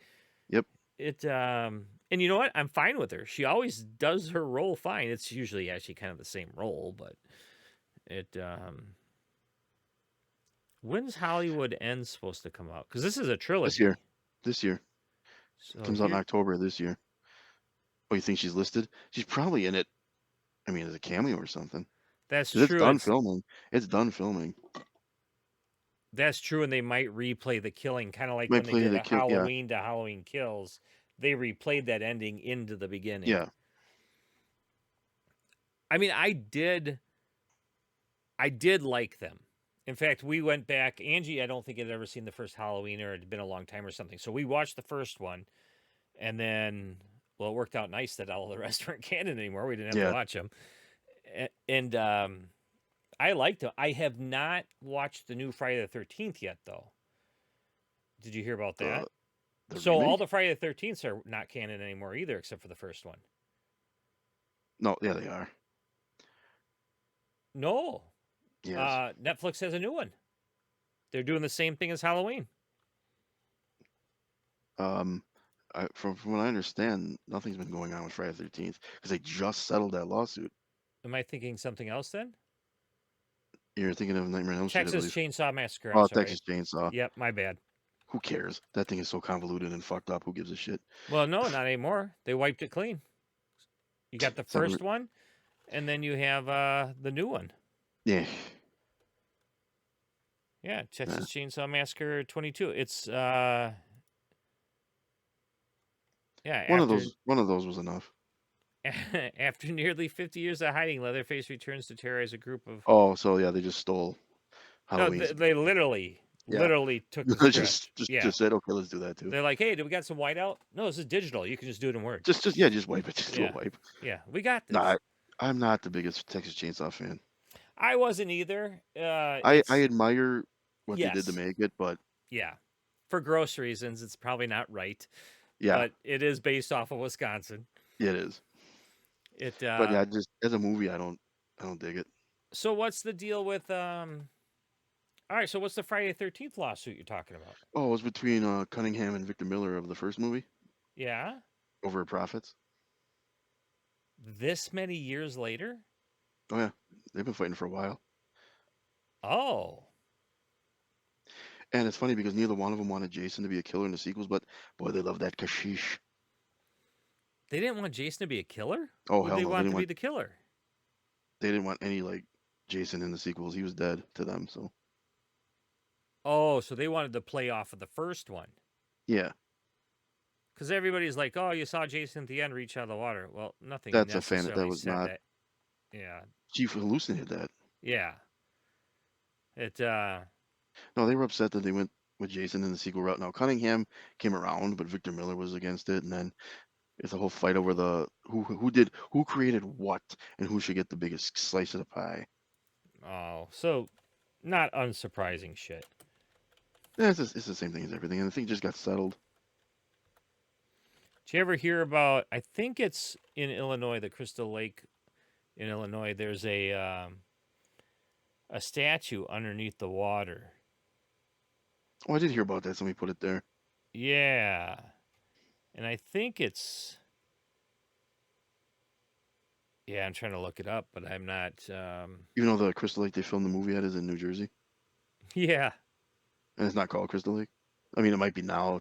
Yep. And you know what? I'm fine with her. She always does her role fine. It's usually actually kind of the same role, but it when's Hollywood End supposed to come out? Because this is a This year. trilogy. This year. It So comes out in here, October this year. Oh, you think she's listed? She's probably in it. I mean, as a cameo or something. that's 'Cause it's true. done filming. It's done filming. That's true, and they might replay the killing, kind of like Might when they play did the a kill. Yeah. Halloween to Halloween Kills. They replayed that ending into the beginning. Yeah. I mean, I did like them. In fact, we went back. Angie, I don't think had ever seen the first Halloween, or it had been a long time or something. So we watched the first one, and then, well, it worked out nice that all the rest weren't canon anymore. We didn't have to Yeah. watch them, and I liked them. I have not watched the new Friday the 13th yet, though. Did you hear about The that? the So all remake? the Friday the 13ths are not canon anymore either, except for the first one. No. Yeah, they are. No, Yes. Netflix has a new one. They're doing the same thing as Halloween. Um, from what I understand, nothing's been going on with Friday the 13th because they just settled that lawsuit. Am I thinking something else then? You're thinking of Nightmare on Elm Street, I Texas believe. Chainsaw Massacre. I'm Oh, sorry. Texas Chainsaw. Yep, my bad. Who cares? That thing is so convoluted and fucked up. Who gives a shit? Well, no, not anymore. They wiped it clean. You got the It's not. first one, and then you have the new one. Yeah. Yeah, Yeah. Texas Chainsaw Massacre 22. It's yeah, One after of those was enough. after nearly 50 years of hiding, Leatherface returns to terrorize a group of Oh, so yeah, they just stole no, Halloween's. they literally Yeah. took the script. just Yeah. just said, okay, let's do that too. They're like, "Hey, do we got some whiteout?" No, this is digital. You can just do it in Word. Just yeah, just wipe it. Just do a Yeah. wipe. Yeah, we got No, this. I'm not the biggest Texas Chainsaw fan. I wasn't either. I admire what they did to Yes. make it, but Yeah. For gross reasons, it's probably not right, yeah, but it is based off of Wisconsin. it is. It But yeah, just as a movie, I don't dig it. So what's the deal with all right, so what's the Friday the 13th lawsuit you're talking about? Oh, it was between Cunningham and Victor Miller of the first movie Yeah? over profits. This many years later? Oh yeah, they've been fighting for a while. Oh. And it's funny because neither one of them wanted Jason to be a killer in the sequels, but boy, they love that kashish. They didn't want Jason to be a killer? Oh Who'd hell they no, want to be the killer? they didn't want any like Jason in the sequels. He was dead to them. So Oh, so they wanted to play off of the first one. yeah, Because everybody's like, oh, you saw Jason at the end reach out of the water. Well, nothing that's a fan. That necessarily was said not. that. Yeah. Chief hallucinated that. Yeah. It No, they were upset that they went with Jason in the sequel route. Now Cunningham came around, but Victor Miller was against it, and then it's a whole fight over the who created what and who should get the biggest slice of the pie. oh, so not unsurprising shit. Yeah, it's the same thing as everything, and the thing just got settled. Did you ever hear about? I think it's in Illinois, the Crystal Lake in Illinois. There's a statue underneath the water. Oh, I did hear about that. Somebody put it there. Yeah, and I think it's. Yeah, I'm trying to look it up, but I'm not. Even though the Crystal Lake they filmed the movie at is in New Jersey, Yeah. and it's not called Crystal Lake. I mean, it might be now.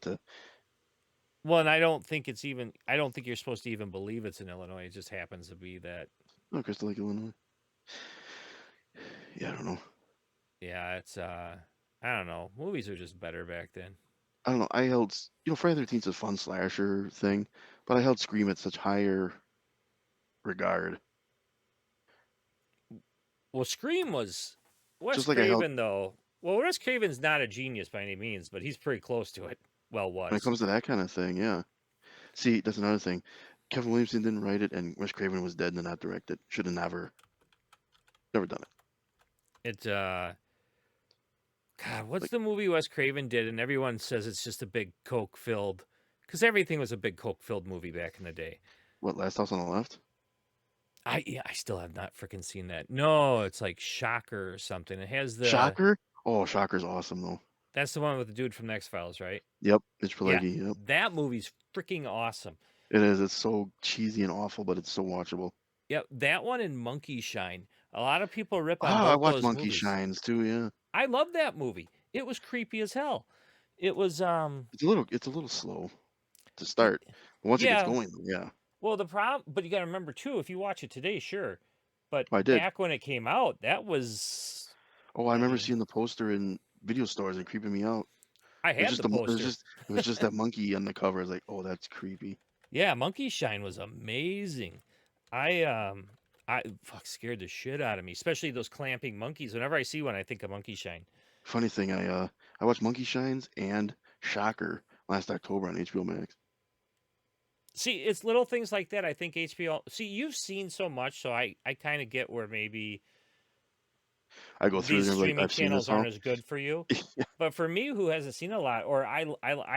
Well, and I don't think it's even. I don't think you're supposed to even believe it's in Illinois. It just happens to be that. Oh, Crystal Lake, Illinois. Yeah, I don't know. Yeah, it's. I don't know. Movies are just better back then. I don't know. I held, Friday the 13th is a fun slasher thing, but I held Scream at such higher regard. Well, Scream was Wes Just like I held Craven, though. Well, Wes Craven's not a genius by any means, but he's pretty close to it. Well, when it was. comes to that kind of thing. Yeah. See, that's another thing. Kevin Williamson didn't write it, and Wes Craven was dead and did not direct it. Should have never done it. It. God, what's Like, the movie Wes Craven did, and everyone says it's just a big coke filled, because everything was a big coke filled movie back in the day. what, Last House on the Left? I still have not freaking seen that. No, it's like Shocker or something. It has the Shocker? Oh, Shocker's awesome though. That's the one with the dude from the X-Files, right? Yep, Mitch Yeah, Pileggi. Yep, that movie's freaking awesome. it is. It's so cheesy and awful, but it's so watchable. Yep, that one and Monkey Shine. A lot of people rip on Oh, I both watched those Monkey movies. Shines too. Yeah, I love that movie. It was creepy as hell. It was it's a little slow to start. But once it gets yeah. going, yeah. Well, the problem, but you got to remember too, if you watch it today, sure. But Oh, I did. back when it came out, that was, Oh, I I remember mean, seeing the poster in video stores and creeping me out. I It was had just the the mo- poster. it was just that monkey on the cover. I was like, oh, that's creepy. Yeah, Monkey Shine was amazing. I fuck scared the shit out of me, especially those clamping monkeys. Whenever I see one, I think of Monkey Shine. Funny thing, I watched Monkey Shines and Shocker last October on HBO Max. See, it's little things like that. I think HBO. See, you've seen so much, so I kind of get where maybe I go through these there like streaming I've seen this channels aren't all. as good for you. But for me, who hasn't seen a lot, or I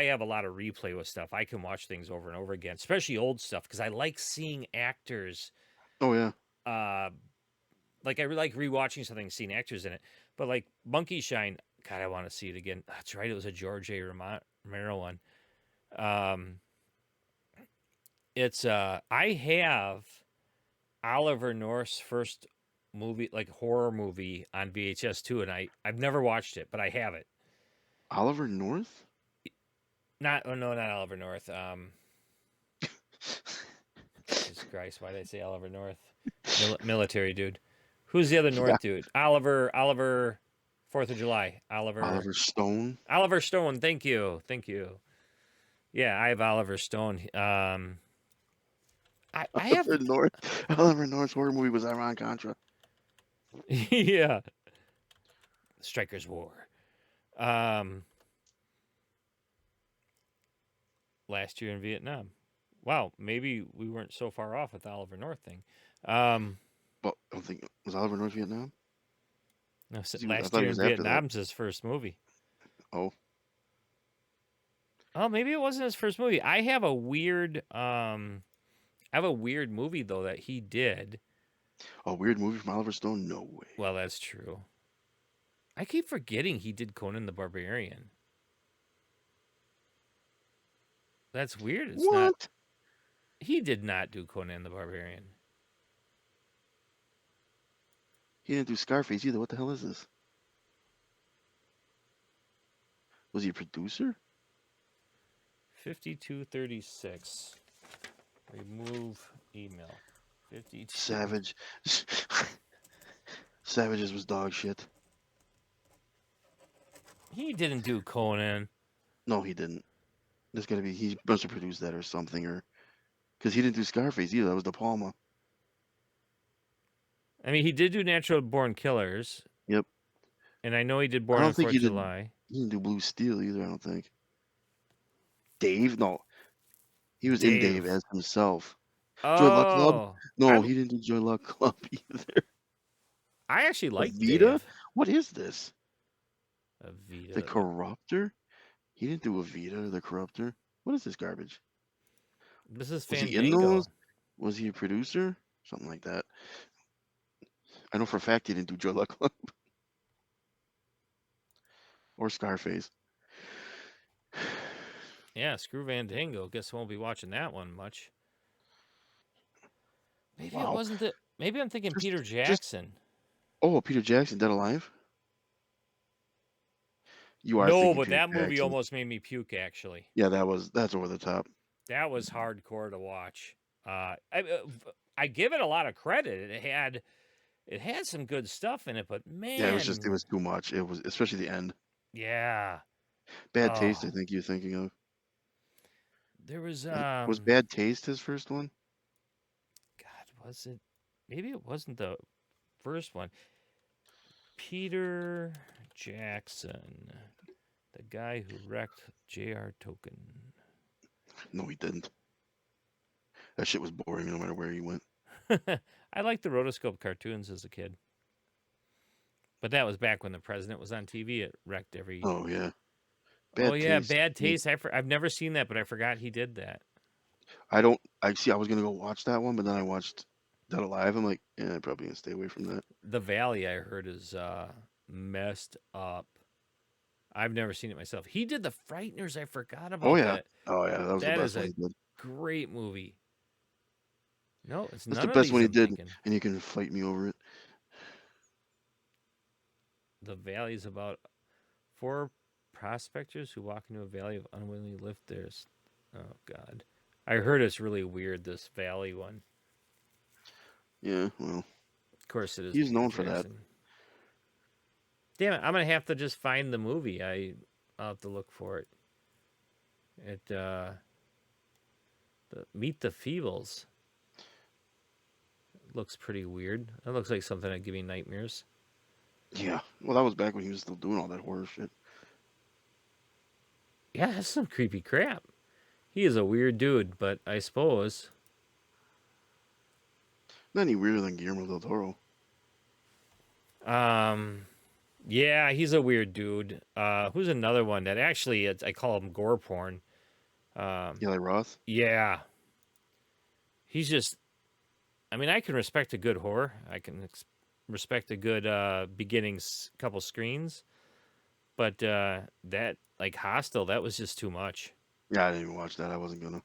have a lot of replay with stuff. I can watch things over and over again, especially old stuff, because I like seeing actors. Oh yeah, Uh, like like rewatching something, seeing actors in it. But like Monkey Shine, God, I want to see it again. That's right, it was a George A. Romero one. Um, it's I have Oliver North's first movie, like horror movie, on VHS too, and I've never watched it, but I have it. Oliver North. Not oh no, not Oliver North. Jesus Christ, why did I say Oliver North? Military dude. Who's the other Yeah, North dude? Oliver, 4th of July. Oliver Stone. Oliver Stone. Thank you, thank you. Yeah, I have Oliver Stone. I have Oliver North. Oliver North's horror movie was Iran Contra. yeah, Strikers War. Um, last year in Vietnam. Wow, maybe we weren't so far off with the Oliver North thing. Um, Well, I don't think was Oliver North Vietnam. no, I last thought he year in was after that. Vietnam's his first movie. Oh, Oh, maybe it wasn't his first movie. I have a weird movie though that he did. a weird movie from Oliver Stone. No way. Well, that's true. I keep forgetting he did Conan the Barbarian. That's weird. It's not. What? He did not do Conan the Barbarian. He didn't do Scarface either. What the hell is this? Was he a producer? 5236. Remove email. 52. Savage. Savages was dog shit. He didn't do Conan. No, he didn't. There's gotta be he must have produced that or something, or because he didn't do Scarface either. That was De Palma. I mean, he did do Natural Born Killers, Yep. and I know he did I Born on don't think 4th of he did. July. He didn't do Blue Steel either. I don't think. Dave? No, he was in Dave Dave. as himself. Joy Luck Club? Oh, No, he didn't do Joy Luck Club either. I actually like Evita? Dave. What is this? The Evita. Corruptor? He didn't do Evita or The Corruptor. What is this garbage? This is Was he in those? Fandango. Was he a producer? Something like that. I know for a fact he didn't do Joy Luck Club or Scarface. Yeah, screw Fandango. Guess I won't be watching that one much. Maybe it Wow. wasn't the. Maybe I'm thinking Peter Just Jackson. oh, Peter Jackson, Dead Alive. You are No, thinking but Peter that movie Jackson. almost made me puke. Actually, Yeah, that's over the top. that was hardcore to watch. I give it a lot of credit. It had some good stuff in it, but Yeah, man, it was too much. It was especially the end. yeah. Bad Taste, I Oh, think you're thinking of. there was Was Bad Taste his first one? God, was it? Maybe it wasn't the first one. Peter Jackson, the guy who wrecked J.R. Token. No, he didn't. That shit was boring no matter where he went. I liked the rotoscope cartoons as a kid. But that was back when the president was on TV. It wrecked every. Oh yeah. Oh Bad yeah, Taste. Bad Taste. I've never seen that, but I forgot he did that. I see I was gonna go watch that one, but then I watched Dead Alive. I'm like, yeah, I'm probably gonna stay away from that. The Valley, I heard, is messed up. I've never seen it myself. He did The Frighteners. I forgot Oh about yeah. that. Oh yeah, that was the That best is one a he did. great movie. No, it's That's the none of best these one he I'm did, thinking. and you can fight me over it. The Valley is about four prospectors who walk into a valley of unwillingly lift theirs. Oh God, I heard it's really weird. This Valley one. Yeah, well, Of course, it is he's Peter known for that. Jackson. Damn it! I'm gonna have to just find the movie. I'll have to look for it. The Meet the Feebles looks pretty weird. That looks like something that'd give me nightmares. Yeah. Well, that was back when he was still doing all that horror shit. Yeah, that's some creepy crap. He is a weird dude, but I suppose. Not any weirder than Guillermo del Toro. Um, yeah, he's a weird dude. Who's another one that actually I call him gore porn. Um, Eli Roth. yeah, he's just. I mean, I can respect a good horror. I can respect a good beginning couple screens, but that like Hostel, that was just too much. Yeah, I didn't even watch that. I wasn't gonna.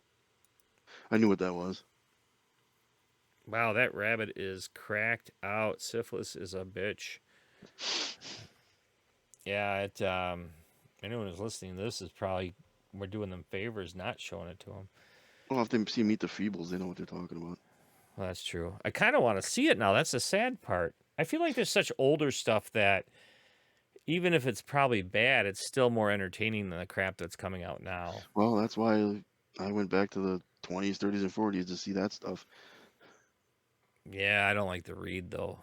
I knew what that was. Wow, that rabbit is cracked out. Syphilis is a bitch. Yeah, anyone who's listening to this is probably we're doing them favors not showing it to them. Well, if they see Meet the Feebles, they know what they're talking about. Well, that's true. I kind of want to see it now. That's the sad part. I feel like there's such older stuff that even if it's probably bad, it's still more entertaining than the crap that's coming out now. Well, that's why I went back to the 20s, 30s, and 40s to see that stuff. Yeah, I don't like to read though.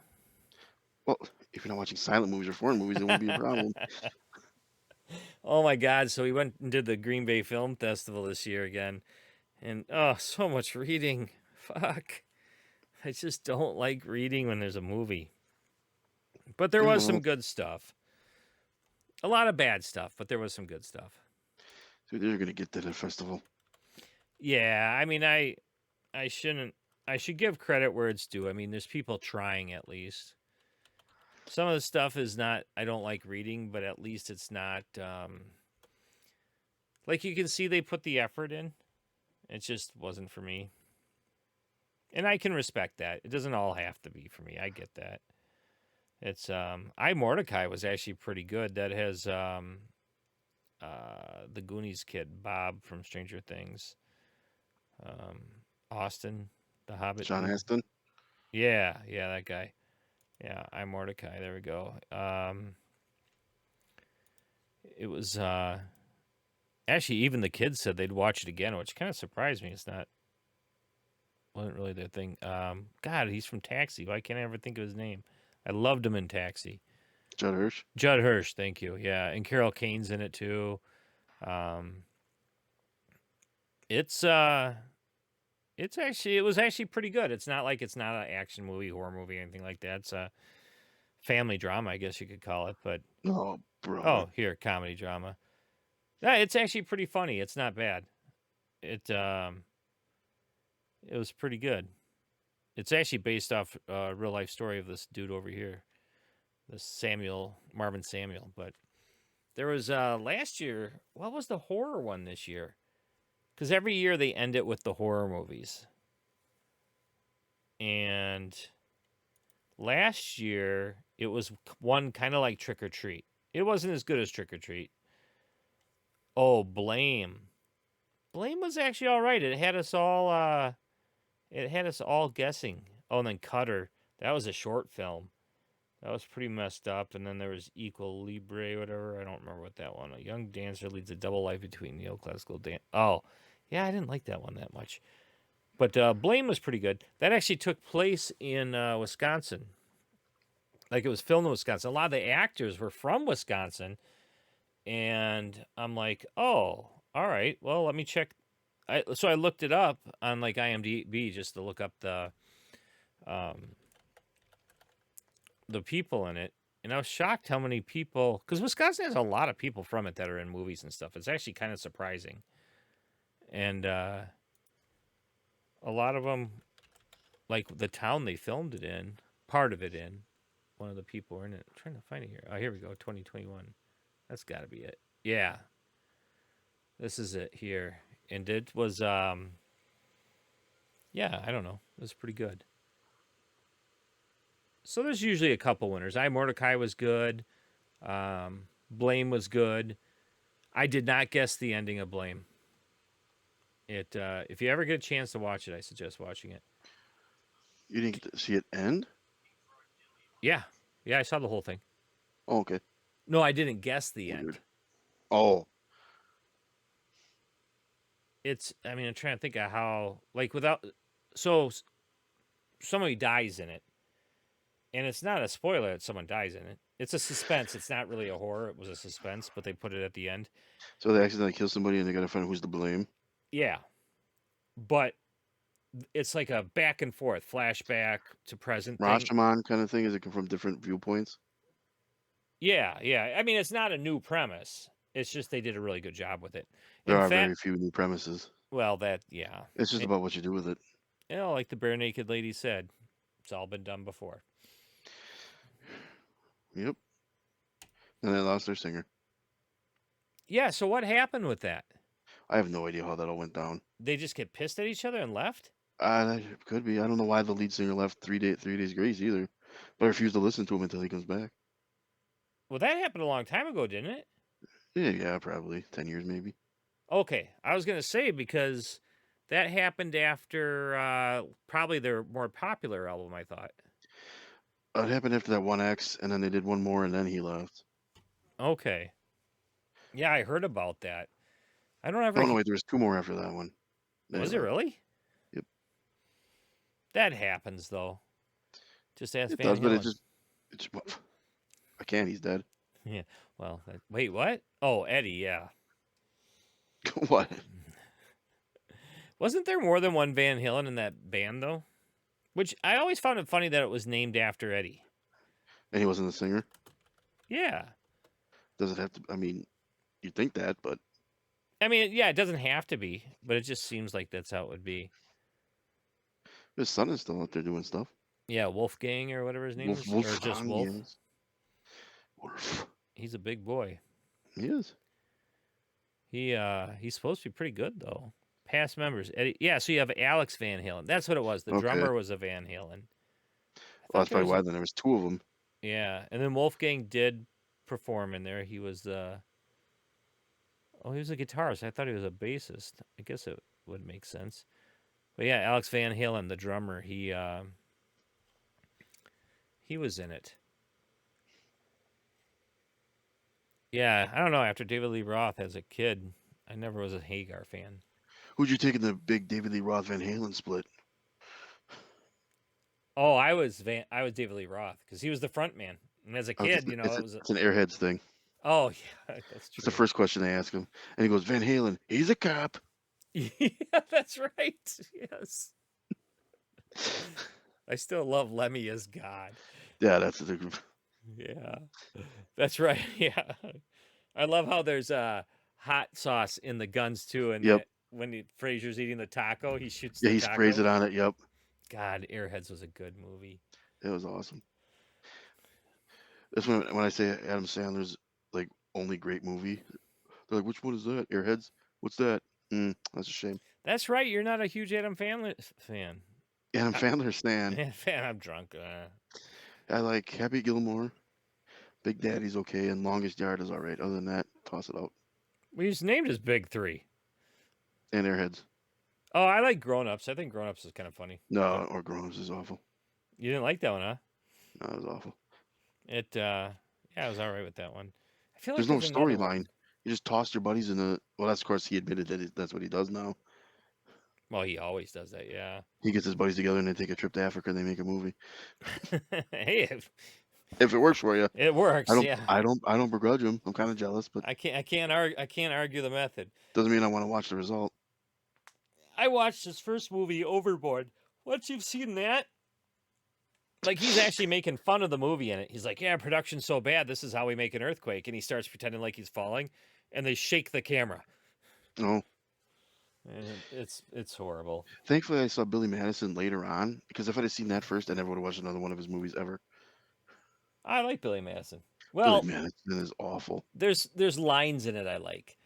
Well, if you're not watching silent movies or foreign movies, it won't be a problem. Oh my God! So we went and did the Green Bay Film Festival this year again, and oh, so much reading. Fuck. I just don't like reading when there's a movie. But there Yeah, was well, some good stuff. A lot of bad stuff, but there was some good stuff. so they're gonna get to the festival. Yeah, I mean, I shouldn't. I should give credit where it's due. I mean, there's people trying at least. Some of the stuff is not. I don't like reading, but at least it's not. Like you can see, they put the effort in. It just wasn't for me, and I can respect that. It doesn't all have to be for me. I get that. It's I Mordecai was actually pretty good. That has the Goonies kid Bob from Stranger Things. Um, Austin, the Hobbit John dude. Aston. Yeah, yeah, that guy. Yeah, I'm Mordecai. There we go. It was actually even the kids said they'd watch it again, which kind of surprised me. It's not wasn't really their thing. God, he's from Taxi. Why can't I ever think of his name? I loved him in Taxi. Judd Hirsch. Judd Hirsch, thank you. Yeah, and Carol Kane's in it too. Um, it's it was actually pretty good. It's not like it's not an action movie, horror movie, anything like that. It's a family drama, I guess you could call it. But Oh, brother. oh, here, comedy drama. Yeah, it's actually pretty funny. It's not bad. It it was pretty good. It's actually based off a real life story of this dude over here, this Marvin Samuel. But there was last year. What was the horror one this year? Because every year they end it with the horror movies. And last year it was one kind of like Trick or Treat. It wasn't as good as Trick or Treat. Oh, Blame. Blame was actually all right. It had us all guessing. Oh, and then Cutter. That was a short film. That was pretty messed up. And then there was Equal Libre, whatever. I don't remember what that one. A young dancer leads a double life between neoclassical dance. Oh, yeah, I didn't like that one that much. But Blame was pretty good. That actually took place in Wisconsin. Like it was filmed in Wisconsin. A lot of the actors were from Wisconsin. And I'm like, oh, all right. Well, let me check. So I looked it up on like IMDb just to look up um, the people in it. And I was shocked how many people, because Wisconsin has a lot of people from it that are in movies and stuff. It's actually kind of surprising. And a lot of them, like the town they filmed it in, part of it in, one of the people were in it. I'm trying to find it here. Oh, here we go, 2021. That's got to be it. Yeah, this is it here, and it was yeah, I don't know, it was pretty good. So there's usually a couple winners. I Mordecai was good. Blame was good. I did not guess the ending of Blame. It if you ever get a chance to watch it, I suggest watching it. You didn't get to see it end? Yeah, yeah, I saw the whole thing. Oh, okay. No, I didn't guess the end. Weird. Oh, It's I mean I'm trying to think of how like without so somebody dies in it, and it's not a spoiler that someone dies in it. It's a suspense. It's not really a horror. It was a suspense, but they put it at the end. so they accidentally kill somebody and they gotta find out who's to blame. Yeah, but it's like a back and forth flashback to present thing. Rashomon kind of thing. Is it come from different viewpoints? Yeah, yeah. I mean, it's not a new premise. It's just they did a really good job with it. There In are fact, very few new premises. well, that yeah, It's just it, about what you do with it. you know, like the bare naked lady said, it's all been done before. Yep. And they lost their singer. Yeah. So what happened with that? I have no idea how that all went down. They just get pissed at each other and left. That could be. I don't know why the lead singer left 3 days grace either, but I refuse to listen to him until he comes back. Well, that happened a long time ago, didn't it? Yeah, probably 10 years maybe. Okay, I was gonna say because that happened after probably their more popular album. I thought. It happened after that one X, and then they did one more, and then he left. Okay. Yeah, I heard about that. I don't Oh ever. no, wait, there was two more after that one. Then he Was it left. really? Yep, That happens though. Just ask it Van does, but Halen. I can't. He's dead. Yeah. Well, wait, what? Oh, Eddie. Yeah. What? Wasn't there more than one Van Halen in that band though? Which I always found it funny that it was named after Eddie. And he wasn't the singer. Yeah. Does it have to? I mean, you'd think that, but I mean, yeah, it doesn't have to be, but it just seems like that's how it would be. his son is still out there doing stuff. Yeah, Wolfgang or whatever his name is, or just Wolfgang, Wolf. yes. Wolf. He's a big boy. He is. He's supposed to be pretty good though. Past members, Eddie. Yeah, so you have Alex Van Halen. That's what it was. The Okay. drummer was a Van Halen. Well, that's probably why then there was two of them. Yeah, and then Wolfgang did perform in there. He was he was a guitarist. I thought he was a bassist. I guess it would make sense. But yeah, Alex Van Halen, the drummer, he was in it. Yeah, I don't know. After David Lee Roth as a kid, I never was a Hagar fan. Who'd you take in the big David Lee Roth Van Halen split? Oh, I was David Lee Roth because he was the front man. And as a kid, it was. It's an Airheads thing. Oh yeah, that's true. It's the first question they ask him, and he goes, "Van Halen, he's a cop." Yeah, that's right. Yes. I still love Lemmy as God. Yeah, that's the group. Yeah, that's right. Yeah, I love how there's hot sauce in the guns too, and Yep. when Fraser's eating the taco, he shoots. Yeah, the he taco. sprays it on it. Yep. God, Airheads was a good movie. It was awesome. That's when I say Adam Sandler's like only great movie. They're like, "Which one is that? Airheads? What's that?" That's a shame. That's right. You're not a huge Adam Family fan. Adam Sandler stan. Fan, I'm drunk. I like Happy Gilmore. Big Daddy's okay, and Longest Yard is all right. Other than that, toss it out. We just named his big three. And Airheads. Oh, I like Grown Ups. I think Grown Ups is kind of funny. No, or Grown Ups is awful. You didn't like that one, huh? No, it was awful. It, yeah, I was all right with that one. I feel like There's no another one. storyline. You just toss your buddies in a. Well, that's of course he admitted that that's what he does now. Well, he always does that, yeah. He gets his buddies together and they take a trip to Africa and they make a movie. Hey, If it works for you, it works. Yeah, I don't begrudge him. I'm kind of jealous, but I can't argue the method. doesn't mean I want to watch the result. I watched his first movie, Overboard. Once you've seen that, like he's actually making fun of the movie in it. He's like, "Yeah, production's so bad. This is how we make an earthquake," and he starts pretending like he's falling, and they shake the camera. No. And it's horrible. Thankfully, I saw Billy Madison later on because if I'd have seen that first, I never would have watched another one of his movies ever. I like Billy Madison. Billy Well, Madison is awful. there's lines in it I like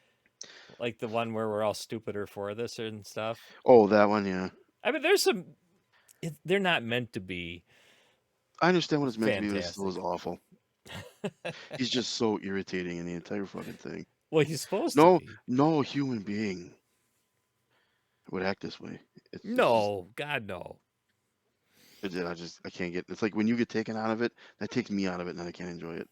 the one where we're all stupider for this and stuff. Oh, that one, yeah. I mean, there's some. They're not meant to be I understand what it's meant to be, but it still is fantastic. awful. He's just so irritating in the entire fucking thing. Well, he's supposed to No, be. no human being would act this way. It's just No, God, no. I can't get. It's like when you get taken out of it, that takes me out of it, and then I can't enjoy it.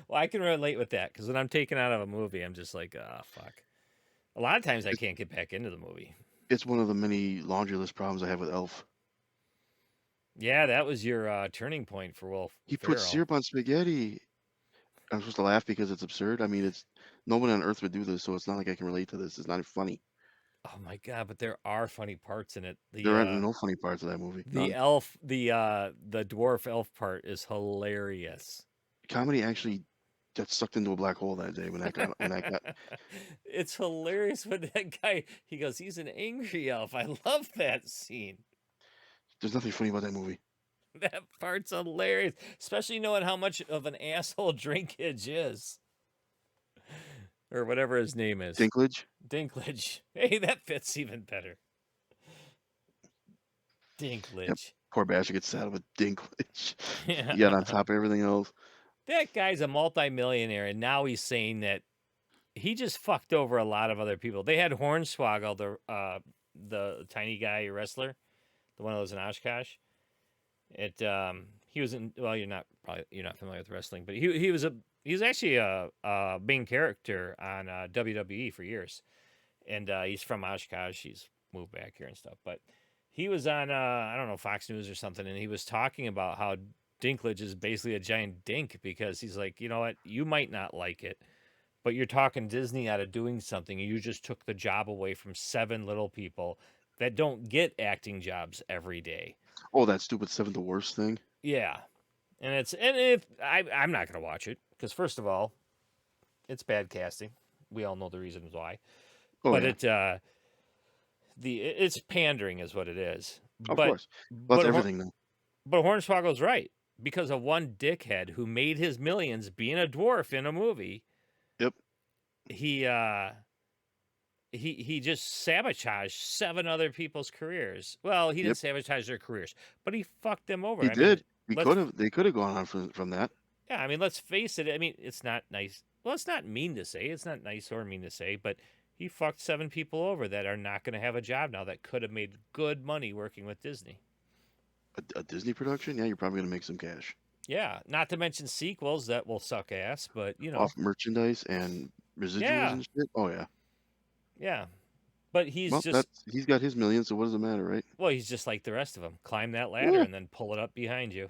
Well, I can relate with that because when I'm taken out of a movie, I'm just like, ah, fuck. A lot of times I It's, can't get back into the movie. it's one of the many laundry list problems I have with Elf. Yeah, that was your turning point for Will He puts Ferrell. syrup on spaghetti. I'm supposed to laugh because it's absurd. I mean, it's no one on earth would do this, so it's not like I can relate to this. It's not funny. Oh my God, but there are funny parts in it. There aren't no funny parts of that movie. The None. elf, the dwarf elf part is hilarious. Comedy actually got sucked into a black hole that day when that got. It's hilarious when that guy he goes, he's an angry elf. I love that scene. There's nothing funny about that movie. That part's hilarious, especially knowing how much of an asshole Drinkage is, or whatever his name is. Dinklage. Dinklage. Hey, that fits even better. Yep. Dinklage. Poor bastard gets saddled with Dinklage. Yeah. He got on top of everything else. That guy's a multimillionaire, and now he's saying that he just fucked over a lot of other people. They had Hornswoggle, the tiny guy wrestler, the one that was in Oshkosh. He was in. Well, you're not familiar with wrestling, but he was actually a main character on WWE for years, and he's from Oshkosh. He's moved back here and stuff, but he was on I don't know, Fox News or something, and he was talking about how Dinklage is basically a giant dink because he's like, you know what, you might not like it, but you're talking Disney out of doing something, and you just took the job away from 7 little people that don't get acting jobs every day. Oh, that stupid Seven the Worst thing. Yeah, and if I'm not gonna watch it because first of all, it's bad casting. We all know the reasons why, Oh but yeah, it's pandering is what it is. of But course. Well, that's but everything though. but Hornswoggle's right because of one dickhead who made his millions being a dwarf in a movie. Yep. He he just sabotaged 7 other people's careers. Well, he didn't Yep. sabotage their careers, but he fucked them over. He I mean, did. We let's could have. They could have gone on from that. yeah, I mean, let's face it. I mean, it's not nice. Well, it's not mean to say. It's not nice or mean to say, but he fucked 7 people over that are not going to have a job now that could have made good money working with Disney. A Disney production. Yeah, you're probably gonna make some cash Yeah, not to mention sequels that will suck ass, but off merchandise and residuals yeah, and shit. Oh yeah. yeah. But Well, he's got his millions, so what does it matter, right? he's just like the rest of them. Climb that ladder Yeah. and then pull it up behind you.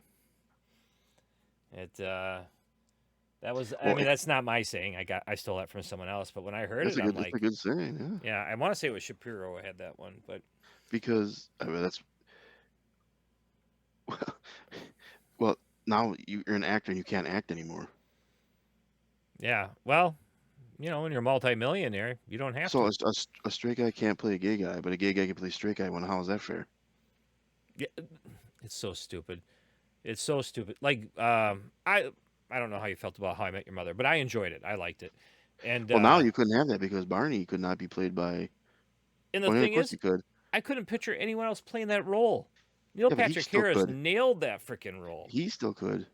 That was. I Well, mean, that's not my saying. I stole that from someone else. But when I heard it, I'm that's a like, good saying. Yeah. yeah, I want to say it was Shapiro who had that one, but Because I mean that's well now you're an actor and you can't act anymore. yeah. Well, when you're a multimillionaire, you don't have So to. a straight guy can't play a gay guy, but a gay guy can play a straight guy. How is that fair? Yeah, it's so stupid. It's so stupid. Like, I don't know how you felt about How I Met Your Mother, but I enjoyed it. I liked it. And Well, now you couldn't have that because Barney could not be played by. the Well, yeah, of thing course is, he could. I couldn't picture anyone else playing that role. Neil Yeah, but he Patrick still Harris could. nailed that freaking role. He still could.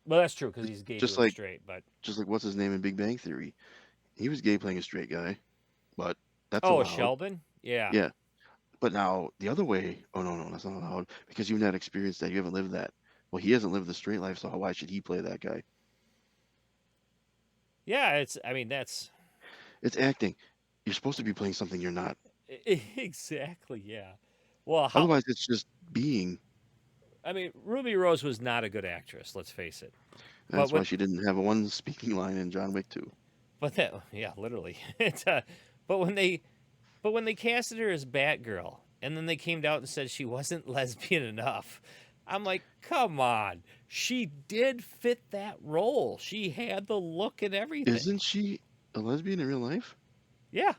Well, that's true because he's gay Just doing like straight. But what's his name in Big Bang Theory? He was gay playing a straight guy, but that's oh, allowed. Sheldon, yeah, Yeah, but now the other way. Oh no, that's not allowed because you've not experienced that. You haven't lived that. Well, he hasn't lived the straight life, so why should he play that guy? yeah. It's. I mean, that's It's acting. You're supposed to be playing something you're not. exactly. Yeah. Well, how? Otherwise, it's just being. I mean, Ruby Rose was not a good actress. Let's face it. But That's why she didn't have a one speaking line in John Wick 2. yeah, literally. It's but when they casted her as Batgirl, and then they came out and said she wasn't lesbian enough, I'm like, come on. She did fit that role. She had the look and everything. Isn't she a lesbian in real life? Yeah,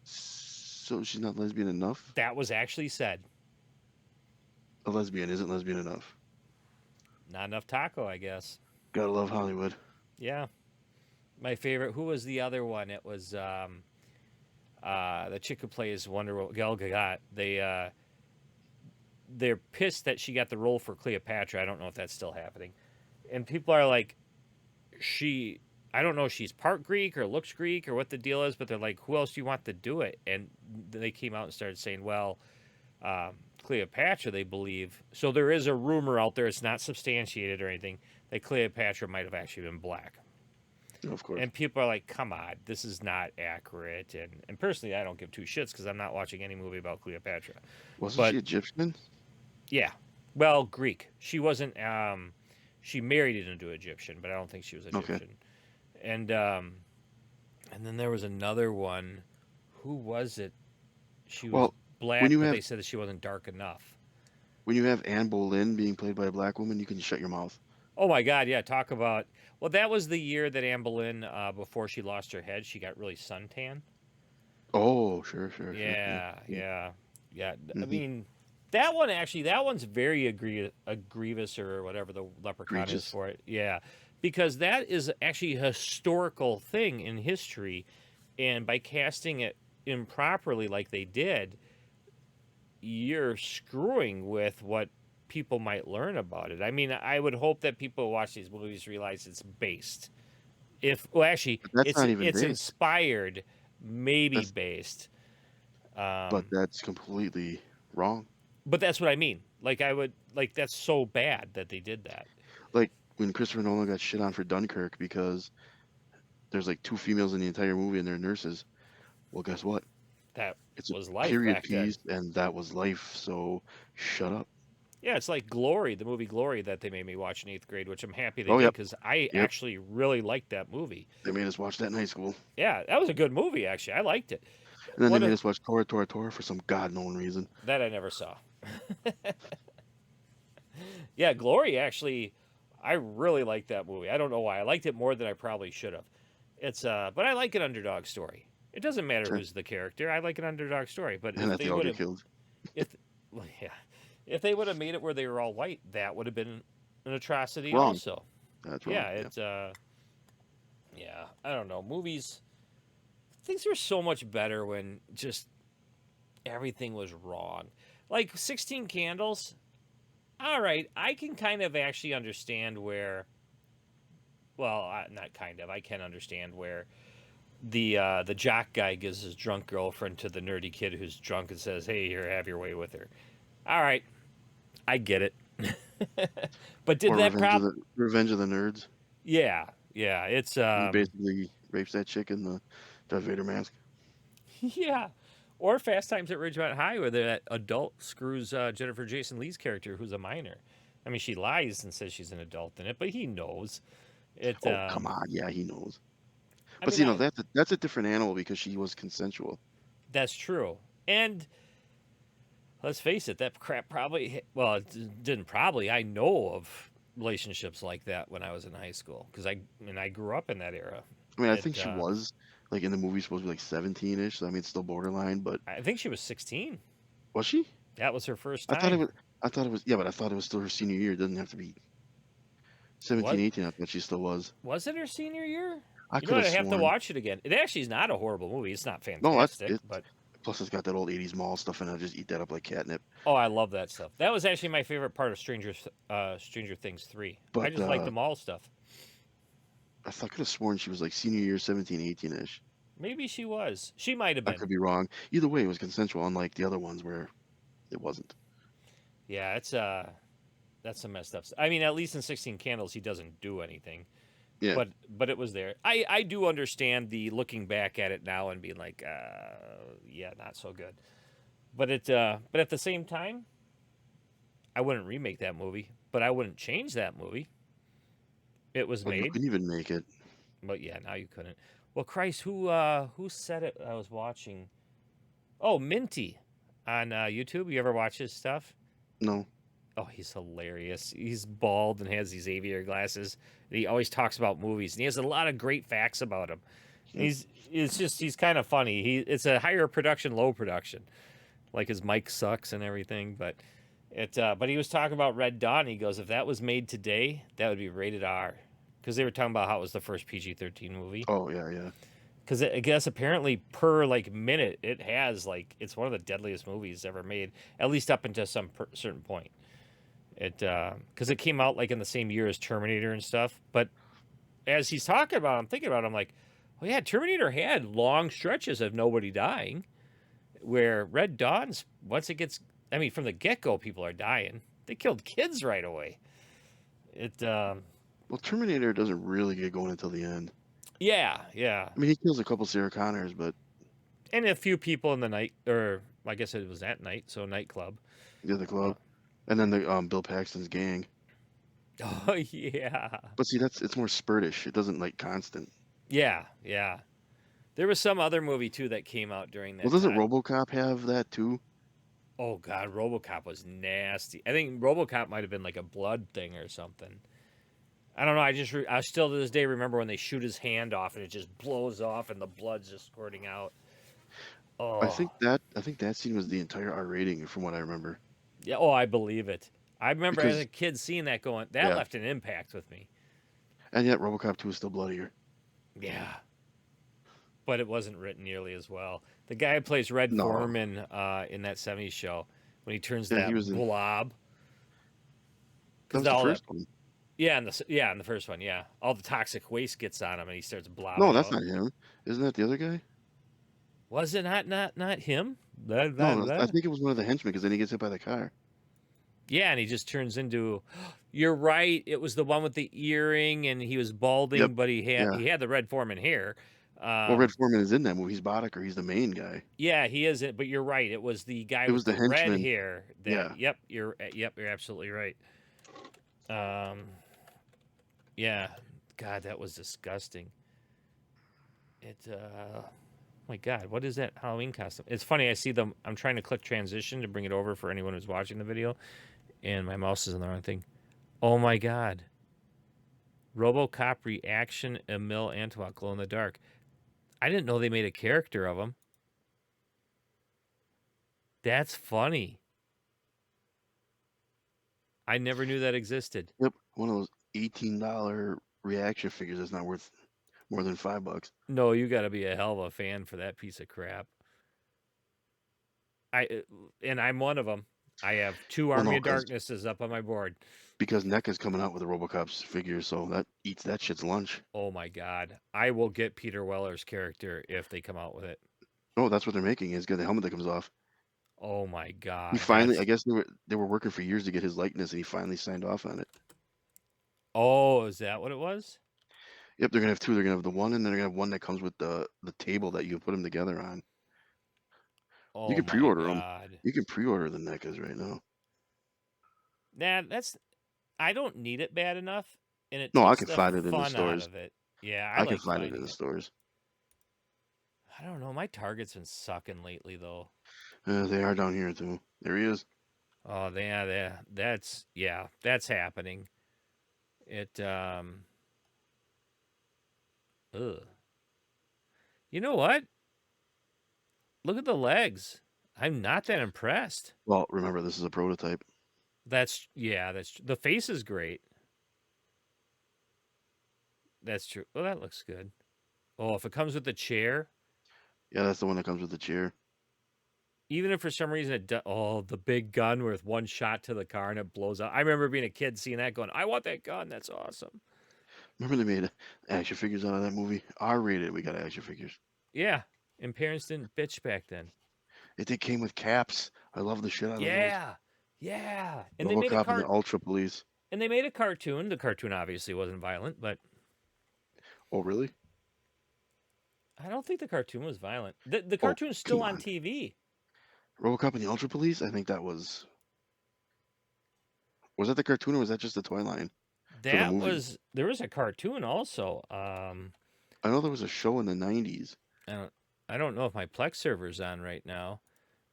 So she's not lesbian enough? that was actually said. A lesbian isn't lesbian enough. Not enough taco, I guess. Gotta love Hollywood. Yeah, my favorite. Who was the other one? It was the chick who plays Wonder Woman, Gal Gadot. They're pissed that she got the role for Cleopatra. I don't know if that's still happening. And people are like, she. I don't know if she's part Greek or looks Greek or what the deal is, but they're like, who else do you want to do it? And they came out and started saying, well, Cleopatra, they believe. So there is a rumor out there, it's not substantiated or anything, that Cleopatra might have actually been black. Of course. And people are like, come on, this is not accurate. And personally, I don't give two shits because I'm not watching any movie about Cleopatra. Wasn't But she Egyptian? yeah, well, Greek. She wasn't, she married into an Egyptian, but I don't think she was Okay. Egyptian. And then there was another one. Who was it? She was Well, black, when you but have they said that she wasn't dark enough. Anne Boleyn being played by a black woman, you can shut your mouth. Oh my God, yeah. Talk about. Well, that was the year that Anne Boleyn, before she lost her head, she got really suntan. Oh, sure. Yeah. Yeah, yeah, yeah. I Mm-hmm. mean, that one actually, that one's very egregious or whatever the leprechaun is Egregious. for it. Yeah, because that is actually a historical thing in history, and by casting it improperly like they did, you're screwing with what people might learn about it. I mean, I would hope that people who watch these movies realize it's based. If well, actually, But that's not even it's based. inspired, maybe That's based. but Um, that's completely wrong. but that's what I mean. Like I would like that's so bad that they did that. Like when Christopher Nolan got shit on for Dunkirk because there's like two females in the entire movie and they're nurses. Well, guess what? That It's a was life period back then. piece, and that was life. So shut up. Yeah, it's like Glory, the movie Glory that they made me watch in 8th grade, which I'm happy they Oh, did yep, because I yep. actually really liked that movie. They made us watch that in high school, Yeah, that was a good movie. Actually, I liked it. and then they One made of us watch Tora for some god known reason. that I never saw. Yeah, Glory actually, I really liked that movie. I don't know why. I liked it more than I probably should have. It's but I like an underdog story. It doesn't matter Sure. who's the character. I like an underdog story. But And if that they they all would get have, killed. if well, yeah, if they would have made it where they were all white, that would have been an atrocity Wrong. also. That's Yeah, wrong. Yeah. it's yeah. I don't know. Movies, things were so much better when just everything was wrong. Like 16 Candles. All right, I can kind of actually understand where. Well, not kind of. I can understand where the jock guy gives his drunk girlfriend to the nerdy kid who's drunk and says, "Hey, here, have your way with her." All right, I get it. But did Or that Revenge of the Nerds. Yeah, yeah. It's He basically rapes that chick in the Darth Vader mask. yeah. Or Fast Times at Ridgemont High, where that adult screws Jennifer Jason Leigh's character, who's a minor. I mean, she lies and says she's an adult in it, but he knows it. Oh, come on. Yeah, he knows. I But mean, see, no, that's a different animal because she was consensual. that's true. And let's face it, that crap probably. Well, it didn't probably. I know of relationships like that when I was in high school because I grew up in that era. I mean, I It. think she was like in the movie supposed to be like 17-ish. So I mean, it's still borderline. But I think she was 16. was she? That was her first I thought it time. was. I thought it was. Yeah, but I thought it was still her senior year. It doesn't have to be 17, What 18. I thought she still was. was it her senior year? I You know could what? have I have to sworn. watch it again. It actually is not a horrible movie. It's not No, that's fantastic, it. but Plus, it's got that old 80s mall stuff, and I just eat that up like catnip. oh, I love that stuff. That was actually my favorite part of Stranger Things 3. I But just like the mall stuff. I thought I could have sworn she was like senior year 17, 18-ish. Maybe she was. She might have I been. could be wrong. Either way, it was consensual, unlike the other ones where it wasn't. Yeah, it's that's some messed up. I mean, at least in 16 Candles, he doesn't do anything. Yeah. But it was there. I do understand the looking back at it now and being like, yeah, not so good. But but at the same time, I wouldn't remake that movie, but I wouldn't change that movie. It was Well, you made, couldn't even make it. but yeah, now you couldn't. Well, Christ, who said it? I was watching. Oh, Minty on YouTube. You ever watch his stuff? No. Oh, he's hilarious. He's bald and has these aviator glasses. And he always talks about movies, and he has a lot of great facts about him. And he's kind of funny. It's a higher production, low production. Like his mic sucks and everything, but he was talking about Red Dawn. He goes, if that was made today, that would be rated R. because they were talking about how it was the first PG-13 movie. Oh yeah, yeah. Because I guess apparently per like minute, it has like it's one of the deadliest movies ever made, at least up until some certain point. It because it came out like in the same year as Terminator and stuff. But as he's talking about, it, I'm thinking about, it, I'm like, oh yeah, Terminator had long stretches of nobody dying, where Red Dawn's once it gets, I mean, from the get go, people are dying. They killed kids right away. It Well, Terminator doesn't really get going until the end. yeah, yeah, I mean, he kills a couple Sarah Connors, but and a few people in the night, or I guess it was at night, so nightclub. the other Uh, club, and then the Bill Paxton's gang. oh yeah, But see, it's more spurtish. It doesn't like constant. yeah, yeah. There was some other movie too that came out during Well, that doesn't time. RoboCop have that too? Oh god, RoboCop was nasty. I think RoboCop might have been like a blood thing or something. I don't know. I still to this day remember when they shoot his hand off and it just blows off and the blood's just squirting out. Oh I think that scene was the entire R rating from what I remember. yeah. Oh, I believe it. I remember as a Because kid seeing that going. That yeah, left an impact with me. and yet RoboCop 2 is still bloodier. Yeah, but it wasn't written nearly as well. The guy who plays Red No, Foreman in that '70s show when he turns yeah, he that was in. blob That because was the all that. first one. Yeah, in the first one, yeah, all the toxic waste gets on him and he starts No, blobbing that's out. not him. Isn't that the other guy? Was it not him? Blah, blah, No, I blah. think it was one of the henchmen because then he gets hit by the car. Yeah, and he just turns into. You're right. It was the one with the earring, and he was Yep. balding, but Yeah. he had the Red Foreman hair. Well, Red Um, Foreman is in that movie. He's Boddicker. He's the main guy. yeah, he is it. But you're right. It was the guy It with was the the red henchman. hair. That. Yeah. Yep. You're absolutely right. Um, yeah. God, that was disgusting. It. My God, what is that Halloween costume? It's funny. I see them. I'm trying to click transition to bring it over for anyone who's watching the video, and my mouse is on the wrong thing. Oh my God. RoboCop reaction Emil Antwok glow in the dark. I didn't know they made a character of him. That's funny. I never knew that existed. Yep. One of those $18 reaction figures that's not worth more than $5. No, you got to be a hell of a fan for that piece of crap. And I'm one of them. I have two Well, Army no, of because Darknesses up on my board. NECA's coming out with a RoboCop's figure, so that eats that shit's lunch. Oh my God, I will get Peter Weller's character if they come out with it. Oh, that's what they're making. Is got the helmet that comes off. Oh my He God, finally, I that's. guess they were working for years to get his likeness, and he finally signed off on it. Oh, is that what it was? Yep, they're gonna have two. They're gonna have the one, and then they're gonna have one that comes with the table that you put them together on. You Oh can my pre-order them. God. You can pre-order the NECAs right now. Nah, that's. I don't need it bad enough, and it No, I takes can the find it in the fun out stores. of it. Yeah, I I can like find it in finding the it. stores. I don't know. My Target's been sucking lately, though. They are down here too. There he is. Oh, that's happening. It ugh. You know what? Look at the legs. I'm not that impressed. Well, remember this is a prototype. That's the face is great. That's true. Oh, that looks good. Oh, if it comes with the chair, Yeah, that's the one that comes with the chair. even if for some reason oh, the big gun with one shot to the car and it blows up. I remember being a kid seeing that going, I want that gun. That's awesome. Remember they made action figures out of that movie? R-rated. We got action figures. Yeah. And parents didn't bitch back then. They came with caps. I love the shit out of those. Yeah. Yeah. RoboCop and the Ultra Police. And they made a cartoon. The cartoon obviously wasn't violent, but Oh, really? I don't think the cartoon was violent. The Oh, cartoon's come still on on. TV. RoboCop and the Ultra Police? I think that was that the cartoon or was that just the toy line for the movie? There was a cartoon also. I know there was a show in the 90s. I don't I don't know if my Plex server's on right now.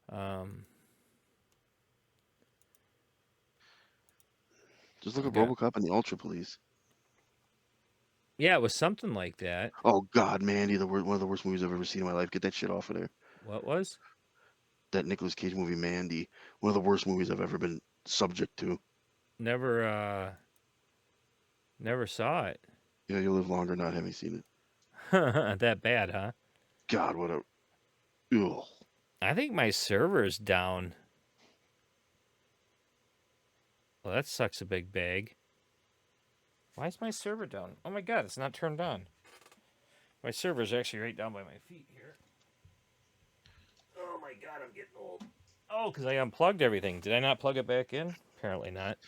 Um, Just look I up got RoboCop and the Ultra Police. yeah, it was something like that. Oh God, Mandy, one of the worst movies I've ever seen in my life. Get that shit off of there. What was? That Nicolas Cage movie, Mandy, one of the worst movies I've ever been subject to. Never never saw it. Yeah, you'll live longer not having seen it. That bad, huh? God, what a. Ugh. I think my server's down. Well, that sucks a big bag. Why is my server down? Oh my god, it's not turned on. My server's actually right down by my feet here. Oh my god, I'm getting old. Oh, because I unplugged everything. Did I not plug it back in? Apparently not.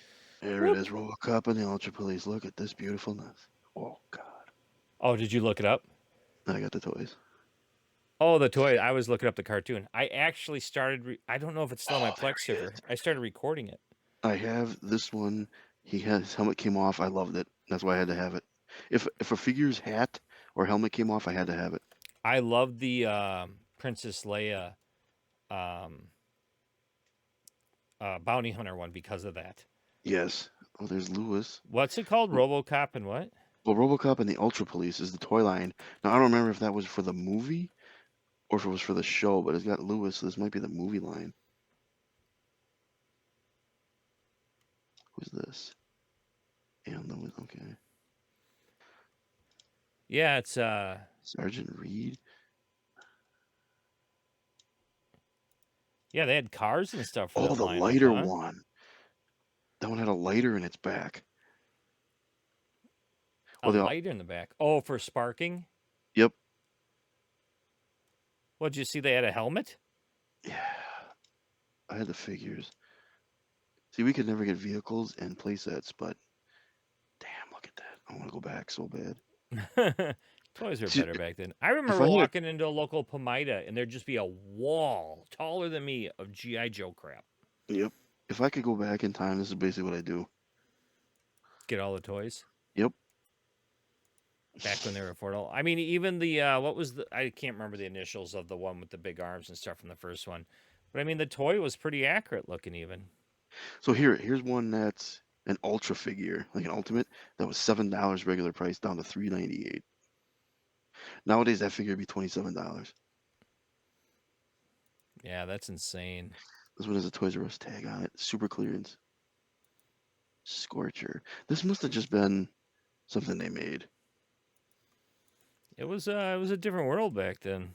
There it Whoop. is, RoboCop and the Ultra Police. Look at this beautifulness. Oh, God. Oh, did you look it up? I got the toys. Oh, the toy. I was looking up the cartoon. I actually started. I don't know if it's still on my Oh, there Plex he is. server. I started recording it. I have this one. His helmet came off. I loved it. That's why I had to have it. If a figure's hat or helmet came off, I had to have it. I love the Princess Leia um, bounty hunter one because of that. Yes. Oh, there's Lewis. What's it called? Oh, RoboCop and what? well, RoboCop and the Ultra Police is the toy line. Now I don't remember if that was for the movie or if it was for the show, but it's got Lewis, so this might be the movie line. Who's this? And Lewis. Okay. Yeah, it's Sergeant Reed. yeah, they had cars and stuff for Oh, that the lineup, lighter huh? one. That one had a lighter in its back. A Well, they all. light in the back. Oh, for sparking. Yep. What, did you see they had a helmet? Yeah. I had the figures. See, we could never get vehicles and playsets, but damn, look at that. I want to go back so bad. Toys were See, better back then. I if remember I had walking into a local Pomida and there'd just be a wall taller than me of GI Joe crap. yep. If I could go back in time, this is basically what I do. Get all the toys Yep. back when they were affordable. I mean, even the what was the? I can't remember the initials of the one with the big arms and stuff from the first one, but I mean the toy was pretty accurate looking even. So here's one that's an ultra figure, like an ultimate, that was $7 regular price down to $3.98. Nowadays that figure would be $27. Yeah, that's insane. This one has a Toys R Us tag on it. Super clearance. Scorcher. This must have just been something they made. It was a different world back then.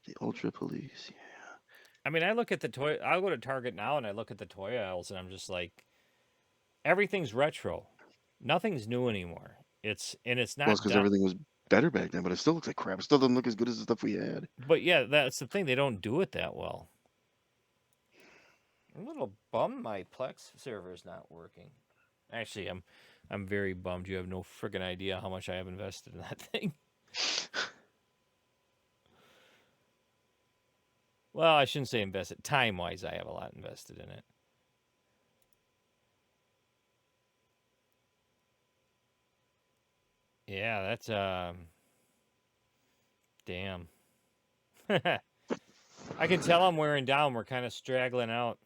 The Ultra Police. Yeah. I mean, I look at the toy. I go to Target now and I look at the toy aisles and I'm just like, everything's retro. Nothing's new anymore. It's Well, it's not because done. everything was better back then, but it still looks like crap. It still doesn't look as good as the stuff we had. But yeah, that's the thing. They don't do it that well. I'm a little bummed my Plex server is not working. Actually, I'm very bummed. You have no friggin' idea how much I have invested in that thing. Well, I shouldn't say invested. Time wise, I have a lot invested in it. Yeah, that's damn. I can tell I'm wearing down. We're kind of straggling out.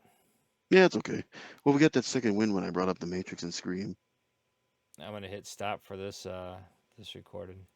Yeah, it's okay. Well, we got that second win when I brought up the Matrix and Scream. I'm gonna hit stop for this this recording.